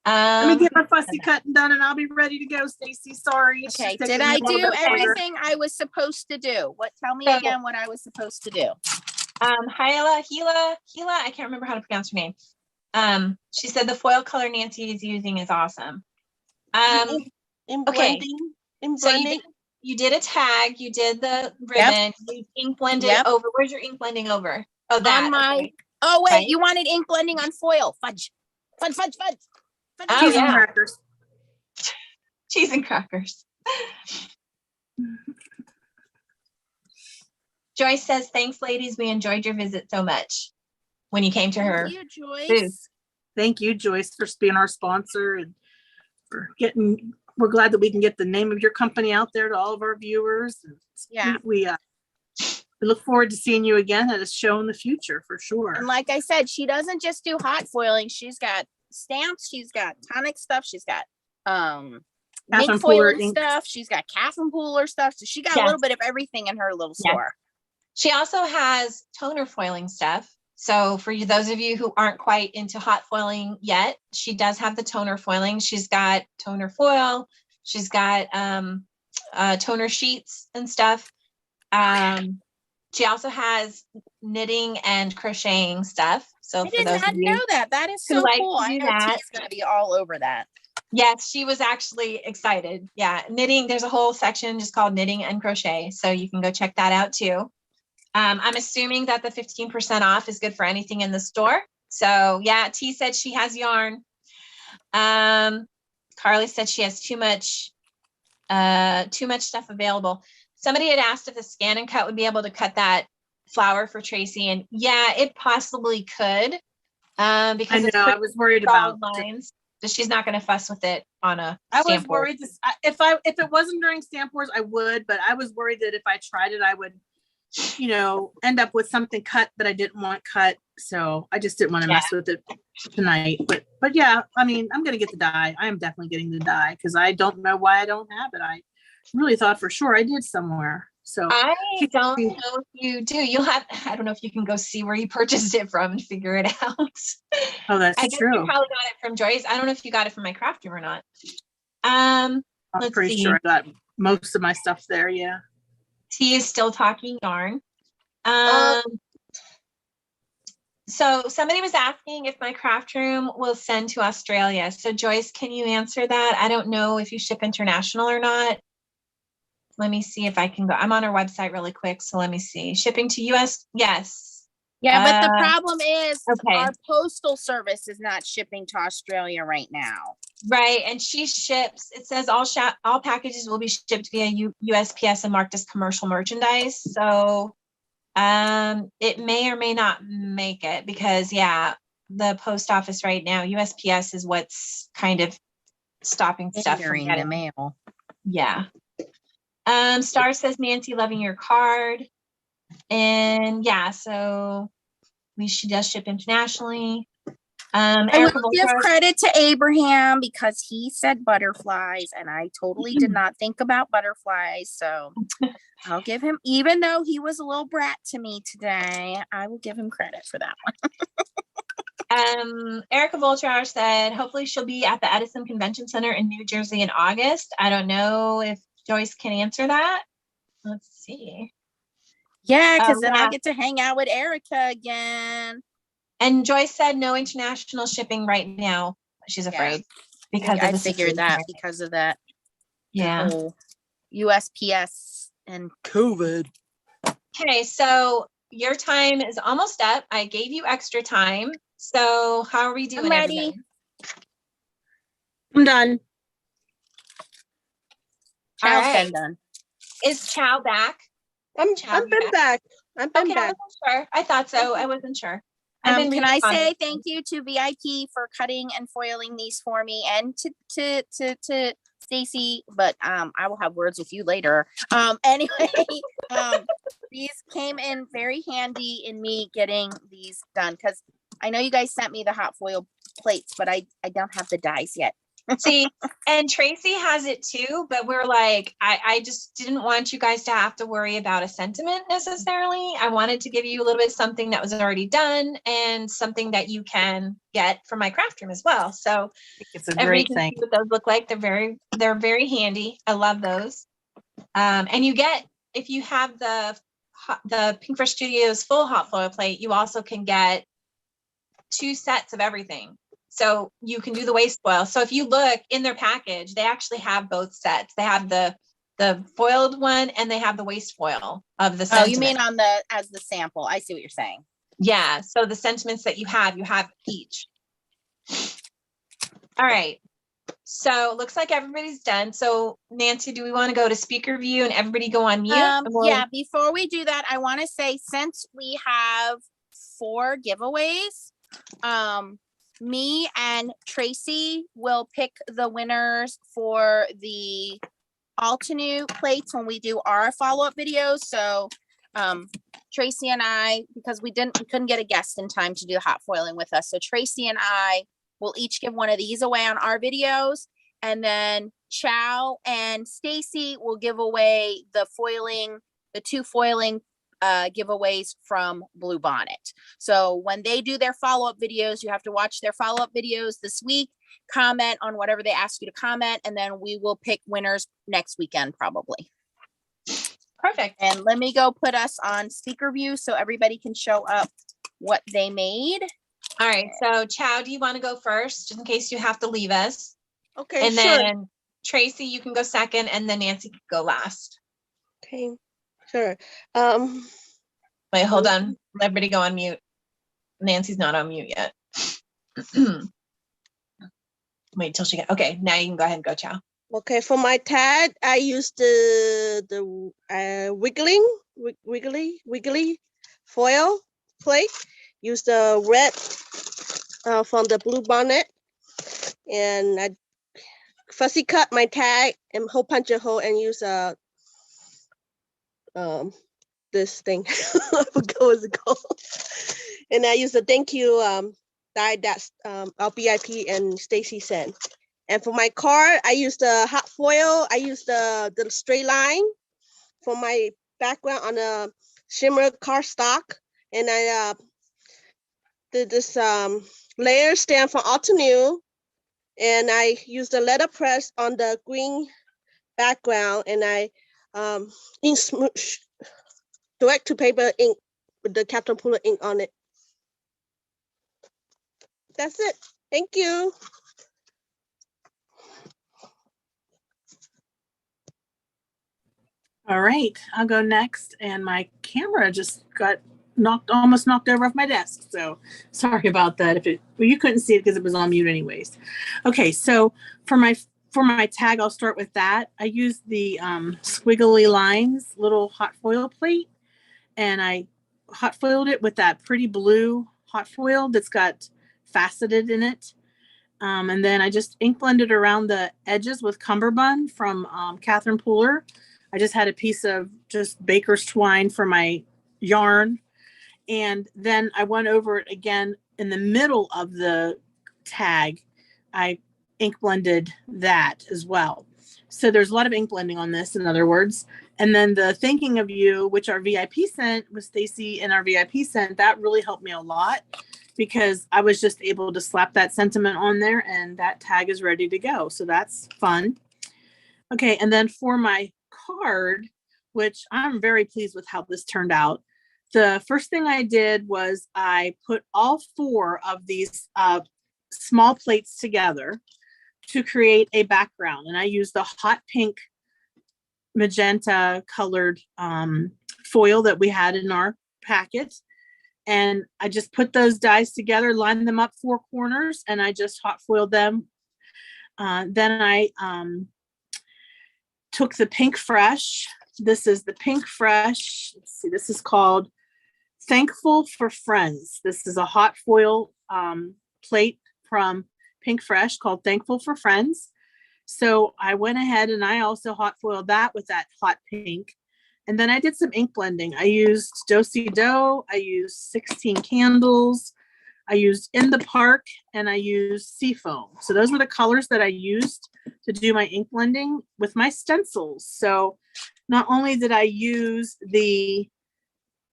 let me get my fussy cutting done, and I'll be ready to go, Stacy. Sorry. it's Okay, just taking did me I a little do bit longer. everything I was supposed to do? Tell me So- again what I was supposed to do. Hila, I can't remember how to pronounce her name. She said the foil color Nancy is using is awesome. In okay. blending, in So blending. you did a tag, you did the ribbon, you ink blended Yep. over. Where's your ink blending over? Oh, that. On my, okay. oh wait, Right. you wanted ink blending on foil. Fudge. Fudge, fudge, fudge. Fudge. Oh, Cheese and yeah. crackers. Cheese and crackers. Joyce says, thanks, ladies. We enjoyed your visit so much when you came to her. Thank you, Joyce. booth. Thank you, Joyce, for being our sponsor and for getting, we're glad that we can get the name of your company out there to all of our viewers. Yeah. We look forward to seeing you again at a show in the future for sure. And like I said, she doesn't just do hot foiling. She's got stamps. She's got tonic stuff. She's got Calf ink and Pooler foiling ink. stuff. She's got calf and pooler stuff. So she got a Yes. little bit of everything in her little Yes. store. She also has toner foiling stuff. So for you, those of you who aren't quite into hot foiling yet, she does have the toner foiling. She's got toner foil. She's got toner sheets and stuff. She also has knitting and crocheting stuff. So I for did those not of you, know that. That is who so like cool. to I do know that. T's gonna be all over that. yes, she was actually excited. Yeah, knitting. There's a whole section just called knitting and crochet. So you can go check that out too. I'm assuming that the 15% off is good for anything in the store. So yeah, T said she has yarn. Carly said she has too much stuff available. Somebody had asked if the Scan and Cut would be able to cut that flower for Tracy, and yeah, it possibly could. Because I it's know, I pretty was worried solid about. lines, but she's not going to fuss with it on a I was stamp board. worried if it wasn't during stamp wars, I would, but I was worried that if I tried it, I would, end up with something cut that I didn't want cut. So I just didn't want to mess with it tonight. But yeah, I mean, I'm gonna get the dye. I am definitely getting the dye because I don't know why I don't have it. I really thought for sure I did somewhere. So I don't know if you do. I don't know if you can go see where you purchased it from and figure it out. oh, that's I guess true. you probably got it from Joyce. I don't know if you got it from my craft room or not. I'm Let's pretty see. sure I got most of my stuff there. Yeah. T is still talking yarn. Uh, So somebody was asking if my craft room will send to Australia. So Joyce, can you answer that? I don't know if you ship international or not. Let me see if I can go. I'm on our website really quick. So let me see. Shipping to US. Yes. Yeah, but the problem is okay. our postal service is not shipping to Australia right now. Right. And she ships, it says all packages will be shipped via USPS and marked as commercial merchandise. So it may or may not make it because the post office right now, USPS is what's kind of stopping stuff from Entering the getting. mail. Yeah. Star says, Nancy, loving your card. And yeah, so we should just ship internationally. I Erica will give Volker- credit to Abraham because he said butterflies and I totally did not think about butterflies. So I'll give him, even though he was a little brat to me today, I will give him credit for that one. Erica Volcher said, hopefully she'll be at the Edison Convention Center in New Jersey in August. I don't know if Joyce can answer that. Let's see. Yeah, because then yeah. I get to hang out with Erica again. And Joyce said no international shipping right now. She's afraid because I of the figured situation that right because of that. Yeah. whole USPS and COVID. Okay, so your time is almost up. I gave you extra time. So how are we doing? I'm ready. Everybody? I'm done. All Chow's right. been done. Is Chow back? I've Chow, been back. I've been Okay, I back. wasn't sure. I thought so. I wasn't sure. I've been Can I reading on say it. thank you to VIP for cutting and foiling these for me and to Stacy, but I will have words with you later. Anyway, these came in very handy in me getting these done because I know you guys sent me the hot foil plates, but I don't have the dies yet. See, and Tracy has it too, but we're like, I just didn't want you guys to have to worry about a sentiment necessarily. I wanted to give you a little bit of something that was already done and something that you can get from my craft room as well. So It's a everybody great can thing. see what those look like. They're very handy. I love those. And you get, if you have the Pink Fresh Studios full hot foil plate, you also can get 2 sets of everything. So you can do the waste foil. So if you look in their package, they actually have both sets. They have the foiled one and they have the waste foil of the Oh, sentiment. you mean as the sample? I see what you're saying. Yeah. So the sentiments that you have each. All right. So it looks like everybody's done. So Nancy, do we want to go to speaker view and everybody go on mute? Yeah, before we do that, I want to say, since we have 4 giveaways, me and Tracy will pick the winners for the Altenew plates when we do our follow-up videos. So Tracy and I, because we couldn't get a guest in time to do the hot foiling with us. So Tracy and I will each give one of these away on our videos. And then Chow and Stacy will give away the 2 foiling giveaways from Blue Bonnet. So when they do their follow-up videos, you have to watch their follow-up videos this week, comment on whatever they ask you to comment, and then we will pick winners next weekend probably. Perfect. And let me go put us on speaker view so everybody can show up what they made. All right. So Chow, do you want to go first, just in case you have to leave us? Okay, And sure. then Tracy, you can go second, and then Nancy can go last. Okay, sure. Wait, hold on. Let everybody go on mute. Nancy's not on mute yet. Wait till she gets, okay, now you can go ahead and go, Chow. Okay, for my tag, I used the wiggly foil plate. Use the red from the Blue Bonnet, and I fussy cut my tag and hole punch a hole and use this thing. I forgot what it's called. And I use the thank you die that's our BIP and Stacy said. And for my card, I use the hot foil. I use the straight line for my background on a shimmer cardstock. And I did this layer stamp from Altenew. And I use the letterpress on the green background. And I ink smoosh direct to paper ink with the Captain Puller ink on it. That's it. Thank you. All right, I'll go next. And my camera just got almost knocked over off my desk. So sorry about that. Well, you couldn't see it because it was on mute anyways. Okay, so for my tag, I'll start with that. I used the squiggly lines little hot foil plate, and I hot foiled it with that pretty blue hot foil that's got faceted in it. And then I just ink blended around the edges with cummerbund from Catherine Pooler. I just had a piece of just baker's twine for my yarn. And then I went over it again in the middle of the tag. I ink blended that as well. So there's a lot of ink blending on this, in other words. And then the thinking of you, which our VIP sent with Stacy and our VIP sent, that really helped me a lot because I was just able to slap that sentiment on there and that tag is ready to go. So that's fun. Okay, and then for my card, which I'm very pleased with how this turned out. The first thing I did was I put all 4 of these small plates together to create a background. And I used the hot pink magenta colored foil that we had in our packet. And I just put those dies together, lined them up 4 corners, and I just hot foiled them. Then I took the Pink Fresh. This is the Pink Fresh. Let's see, this is called Thankful for Friends. This is a hot foil plate from Pink Fresh called Thankful for Friends. So I went ahead and I also hot foiled that with that hot pink. And then I did some ink blending. I used Do-Si-Do. I used 16 Candles. I used In the Park, and I used Seafoam. So those were the colors that I used to do my ink blending with my stencils. So not only did I use the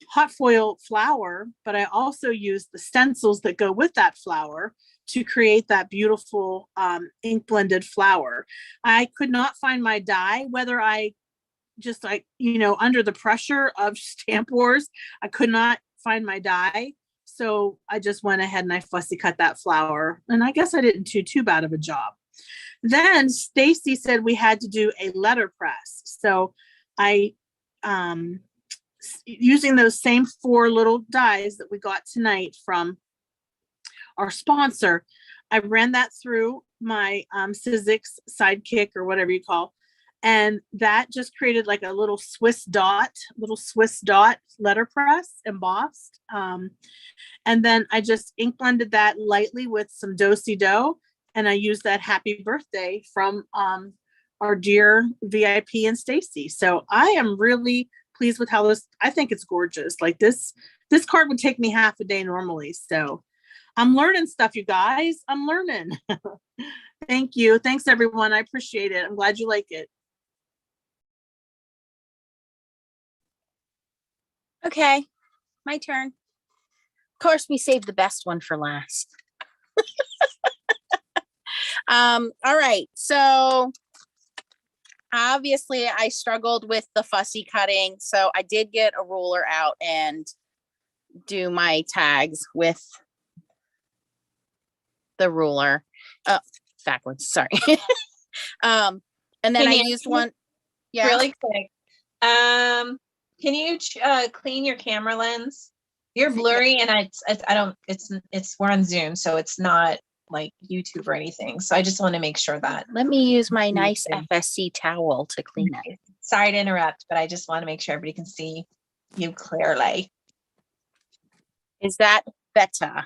hot foil flower, but I also used the stencils that go with that flower to create that beautiful ink blended flower. I could not find my die, whether I just under the pressure of Stamp Wars, I could not find my die. So I just went ahead and I fussy cut that flower. And I guess I didn't do too bad of a job. Then Stacy said we had to do a letterpress. So I, using those same 4 little dies that we got tonight from our sponsor, I ran that through my Sizzix Sidekick or whatever you call, and that just created like a little Swiss dot letterpress embossed. And then I just ink blended that lightly with some Do-si-do, and I used that happy birthday from our dear VIP and Stacy. So I am really pleased with how this, I think it's gorgeous. Like this card would take me half a day normally. So I'm learning stuff, you guys. I'm learning. Thank you. Thanks, everyone. I appreciate it. I'm glad you like it. Okay, my turn. Of course, we saved the best one for last. All right, so obviously I struggled with the fussy cutting, so I did get a ruler out and do my tags with the ruler. Oh, backwards, sorry. And then I used one. Yeah. Really quick. Can you clean your camera lens? You're blurry, and we're on Zoom, so it's not like YouTube or anything. So I just want to make sure that. Let me use my nice FSC towel to clean it. Sorry to interrupt, but I just want to make sure everybody can see you clearly. Is that better?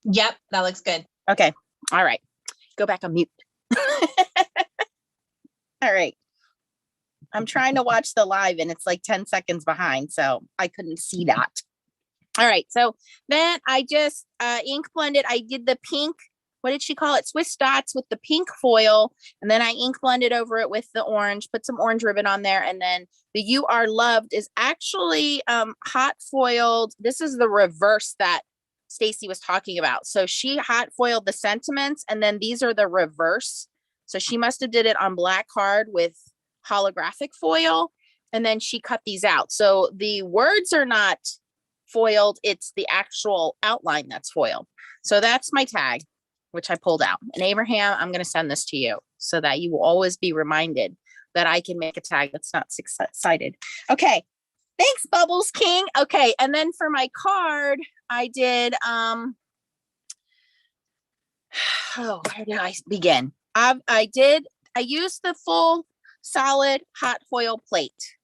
Yep, that looks good. Okay. All right. Go back on mute. All right. I'm trying to watch the live and it's like 10 seconds behind, so I couldn't see that. All right. So then I just ink blended. I did the pink, what did she call it? Swiss dots with the pink foil. And then I ink blended over it with the orange, put some orange ribbon on there. And then the You Are Loved is actually hot foiled. This is the reverse that Stacy was talking about. So she hot foiled the sentiments, and then these are the reverse. So she must have did it on black card with holographic foil, and then she cut these out. So the words are not foiled, it's the actual outline that's foiled. So that's my tag, which I pulled out. And Abraham, I'm going to send this to you so that you will always be reminded that I can make a tag that's not six-sided. Okay. Thanks, Bubbles King. Okay. And then for my card, I did, where did I begin? I used the full solid hot foil plate,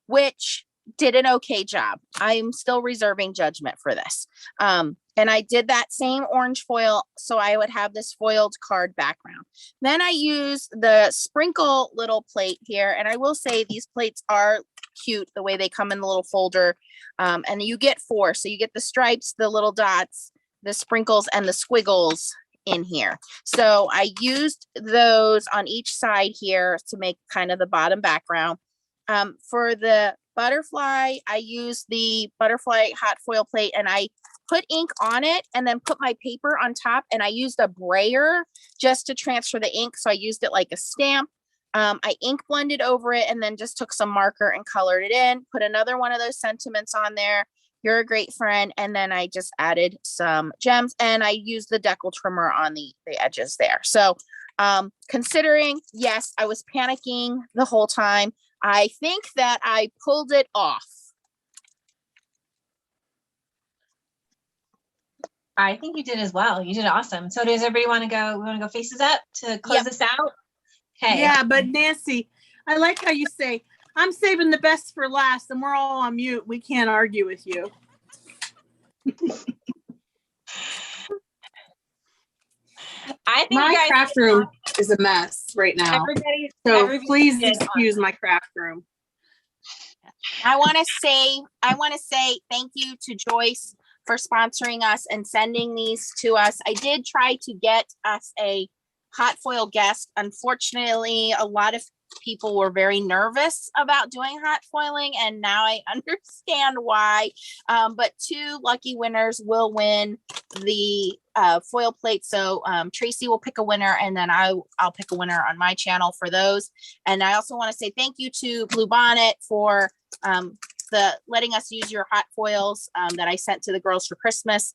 which did an okay job. I'm still reserving judgment for this. And I did that same orange foil, so I would have this foiled card background. Then I used the sprinkle little plate here, and I will say these plates are cute the way they come in the little folder. And you get 4, so you get the stripes, the little dots, the sprinkles, and the squiggles in here. So I used those on each side here to make kind of the bottom background. For the butterfly, I used the butterfly hot foil plate, and I put ink on it and then put my paper on top, and I used a brayer just to transfer the ink. So I used it like a stamp. I ink blended over it and then just took some marker and colored it in, put another one of those sentiments on there. You're a great friend. And then I just added some gems, and I used the decal trimmer on the edges there. So considering, yes, I was panicking the whole time, I think that I pulled it off. I think you did as well. You did awesome. So does everybody want to go? We want to go faces up to close this out? Okay. Yeah, but Nancy, I like how you say, I'm saving the best for last, and we're all on mute. We can't argue with you. I think My craft room is a mess right now. Everybody Please did excuse my craft room. I want to say thank you to Joyce for sponsoring us and sending these to us. I did try to get us a hot foil guest. Unfortunately, a lot of people were very nervous about doing hot foiling, and now I understand why. But 2 lucky winners will win the foil plate. So Tracy will pick a winner, and then I'll pick a winner on my channel for those. And I also want to say thank you to Blue Bonnet for letting us use your hot foils that I sent to the girls for Christmas.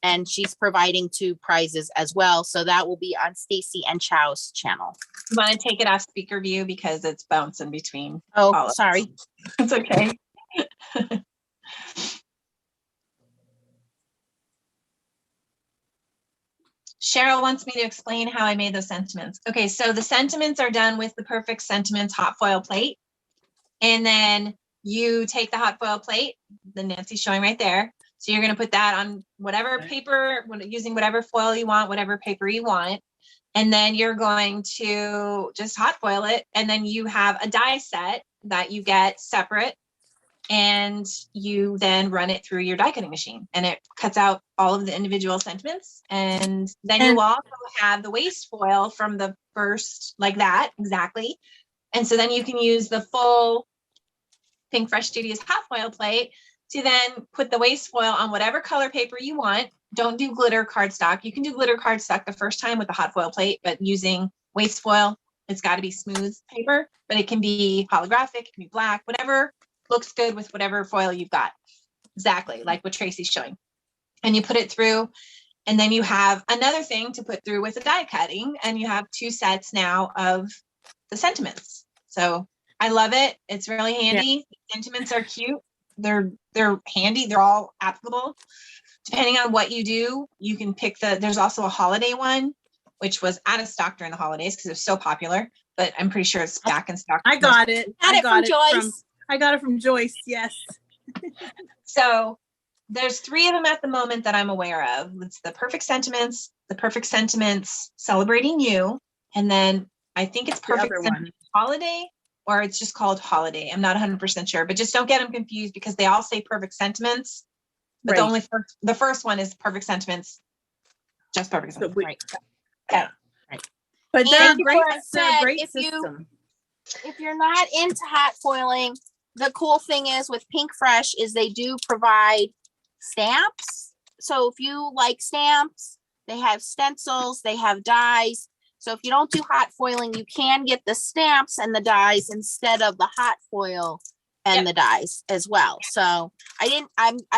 And she's providing 2 prizes as well. So that will be on Stacy and Chow's channel. You want to take it off speaker view because it's bouncing between. Oh, sorry. It's okay. Cheryl wants me to explain how I made those sentiments. Okay, so the sentiments are done with the Perfect Sentiments hot foil plate. And then you take the hot foil plate, the Nancy's showing right there. So you're going to put that on whatever paper, using whatever foil you want, whatever paper you want. And then you're going to just hot foil it. And then you have a die set that you get separate. And you then run it through your die cutting machine, and it cuts out all of the individual sentiments. And then you also have the waste foil from the first, like that, exactly. And so then you can use the full Pink Fresh Studios hot foil plate to then put the waste foil on whatever color paper you want. Don't do glitter cardstock. You can do glitter cardstock the first time with the hot foil plate, but using waste foil, it's got to be smooth paper, but it can be holographic, it can be black, whatever looks good with whatever foil you've got. Exactly like what Tracy's showing. And you put it through, and then you have another thing to put through with the die cutting, and you have 2 sets now of the sentiments. So I love it. It's really handy. Yeah. Sentiments are cute. They're handy. They're all applicable. Depending on what you do, you can pick there's also a holiday one, which was out of stock during the holidays because it was so popular, but I'm pretty sure it's back in stock. I got it. I got it from Joyce. I got it from Joyce. Yes. So there's 3 of them at the moment that I'm aware of. It's the Perfect Sentiments, the Perfect Sentiments Celebrating You, and then I think it's Perfect Sentiments Holiday, or it's just called Holiday. I'm not 100% sure, but just don't get them confused because they all say Perfect Sentiments, but right. the first one is Perfect Sentiments, just Perfect Sentiments. Right. Yeah. Right. But they're a great system. If you're not into hot foiling, the cool thing is with Pink Fresh is they do provide stamps. So if you like stamps, they have stencils, they have dies. So if you don't do hot foiling, you can get the stamps and the dies instead of the hot foil and the dies as well. So I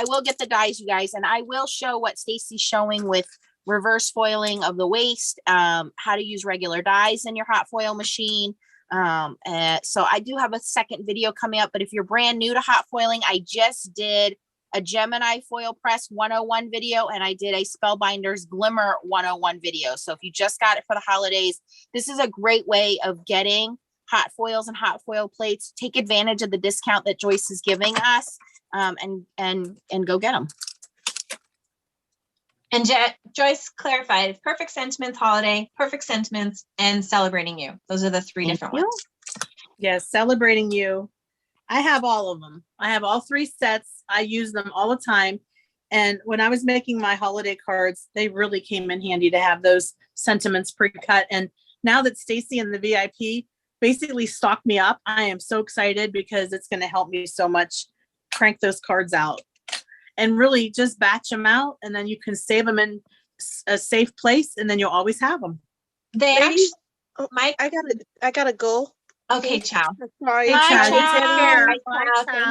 will get the dies, you guys, and I will show what Stacy's showing with reverse foiling of the waste, how to use regular dies in your hot foil machine. So I do have a second video coming up, but if you're brand new to hot foiling, I just did a Gemini foil press 101 video, and I did a Spellbinders Glimmer 101 video. So if you just got it for the holidays, this is a great way of getting hot foils and hot foil plates. Take advantage of the discount that Joyce is giving us, and go get them. And Joyce clarified, Perfect Sentiments Holiday, Perfect Sentiments, and Celebrating You. Those are the 3 different ones. Yes, Celebrating You. I have all of them. I have all 3 sets. I use them all the time. And when I was making my holiday cards, they really came in handy to have those sentiments pre-cut. And now that Stacy and the VIP basically stocked me up, I am so excited because it's going to help me so much crank those cards out. And really just batch them out, and then you can save them in a safe place, and then you'll always have them. They actually, Mike, I gotta go. Okay, ciao. Sorry, ciao.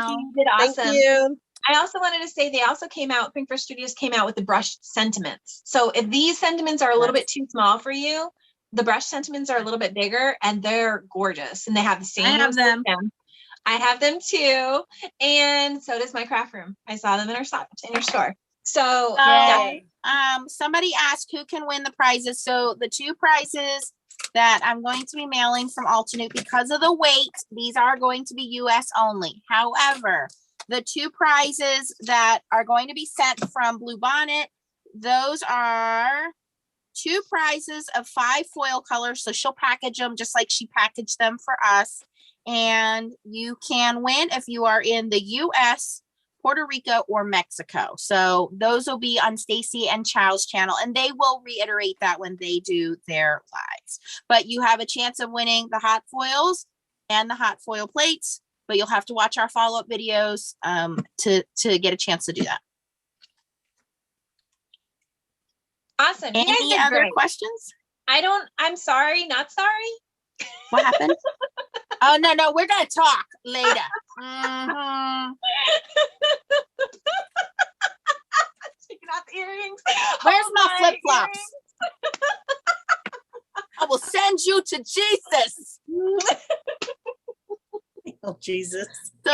You did awesome. Thank you. I also wanted to say they also came out, Pink Fresh Studios came out with the brushed sentiments. So if these sentiments are a little bit too small for you, the brushed sentiments are a little bit bigger, and they're gorgeous, and they have the same. I have them. I have them too, and so does my craft room. I saw them in your store. So somebody asked who can win the prizes. So the 2 prizes that I'm going to be mailing from Altenew, because of the weight, these are going to be US only. However, the 2 prizes that are going to be sent from Blue Bonnet, those are 2 prizes of 5 foil colors. So she'll package them just like she packaged them for us. And you can win if you are in the US, Puerto Rico, or Mexico. So those will be on Stacy and Chow's channel, and they will reiterate that when they do their lives. But you have a chance of winning the hot foils and the hot foil plates, but you'll have to watch our follow-up videos to get a chance to do that. Awesome. Any other questions? I'm sorry, not sorry. What happened? Oh, no, we're going to talk later. Mm-hmm. Taking out the earrings. Where's my flip-flops? I will send you to Jesus. Oh, Jesus. So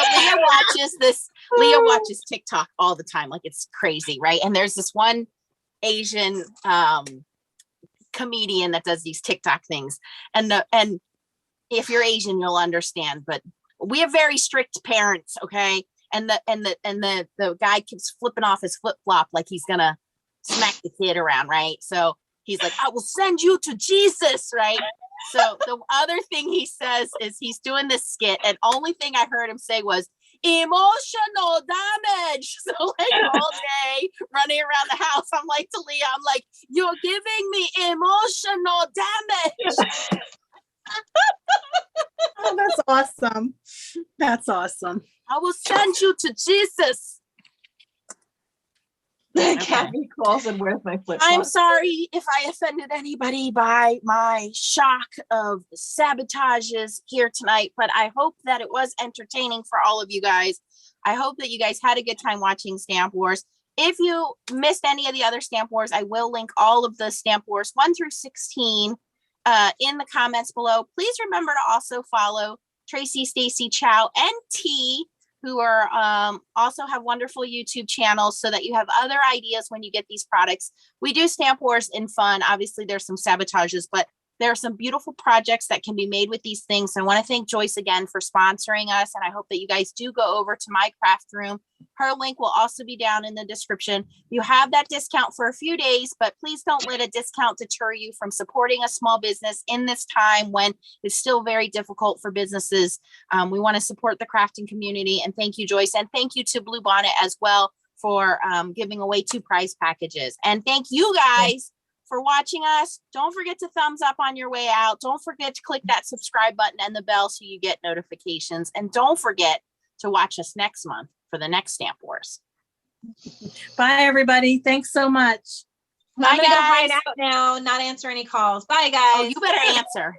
Leah watches TikTok all the time. Like, it's crazy, right? And there's this one Asian comedian that does these TikTok things. And if you're Asian, you'll understand, but we have very strict parents, okay? And the guy keeps flipping off his flip-flop like he's gonna smack the kid around, right? So he's like, I will send you to Jesus, right? So the other thing he says is he's doing this skit, and only thing I heard him say was emotional damage. So like all day running around the house, I'm like to Leah, I'm like, you're giving me emotional damage. Oh, that's awesome. That's awesome. I will send you to Jesus. Kathy calls and where's my flip? I'm sorry if I offended anybody by my shock of sabotages here tonight, but I hope that it was entertaining for all of you guys. I hope that you guys had a good time watching Stamp Wars. If you missed any of the other Stamp Wars, I will link all of the Stamp Wars 1 through 16 in the comments below. Please remember to also follow Tracy, Stacy, Chow, and T, who are also have wonderful YouTube channels so that you have other ideas when you get these products. We do Stamp Wars in fun. Obviously, there's some sabotages, but there are some beautiful projects that can be made with these things. So I want to thank Joyce again for sponsoring us. And I hope that you guys do go over to my craft room. Her link will also be down in the description. You have that discount for a few days, but please don't let a discount deter you from supporting a small business in this time when it's still very difficult for businesses. We want to support the crafting community. And thank you, Joyce. And thank you to Blue Bonnet as well for giving away 2 prize packages. And thank you guys for watching us. Don't forget to thumbs up on your way out. Don't forget to click that subscribe button and the bell so you get notifications. And don't forget to watch us next month for the next Stamp Wars. Bye, everybody. Thanks so much. I'm gonna go hide guys. out now, not answer any calls. Bye, guys. Oh, you better answer.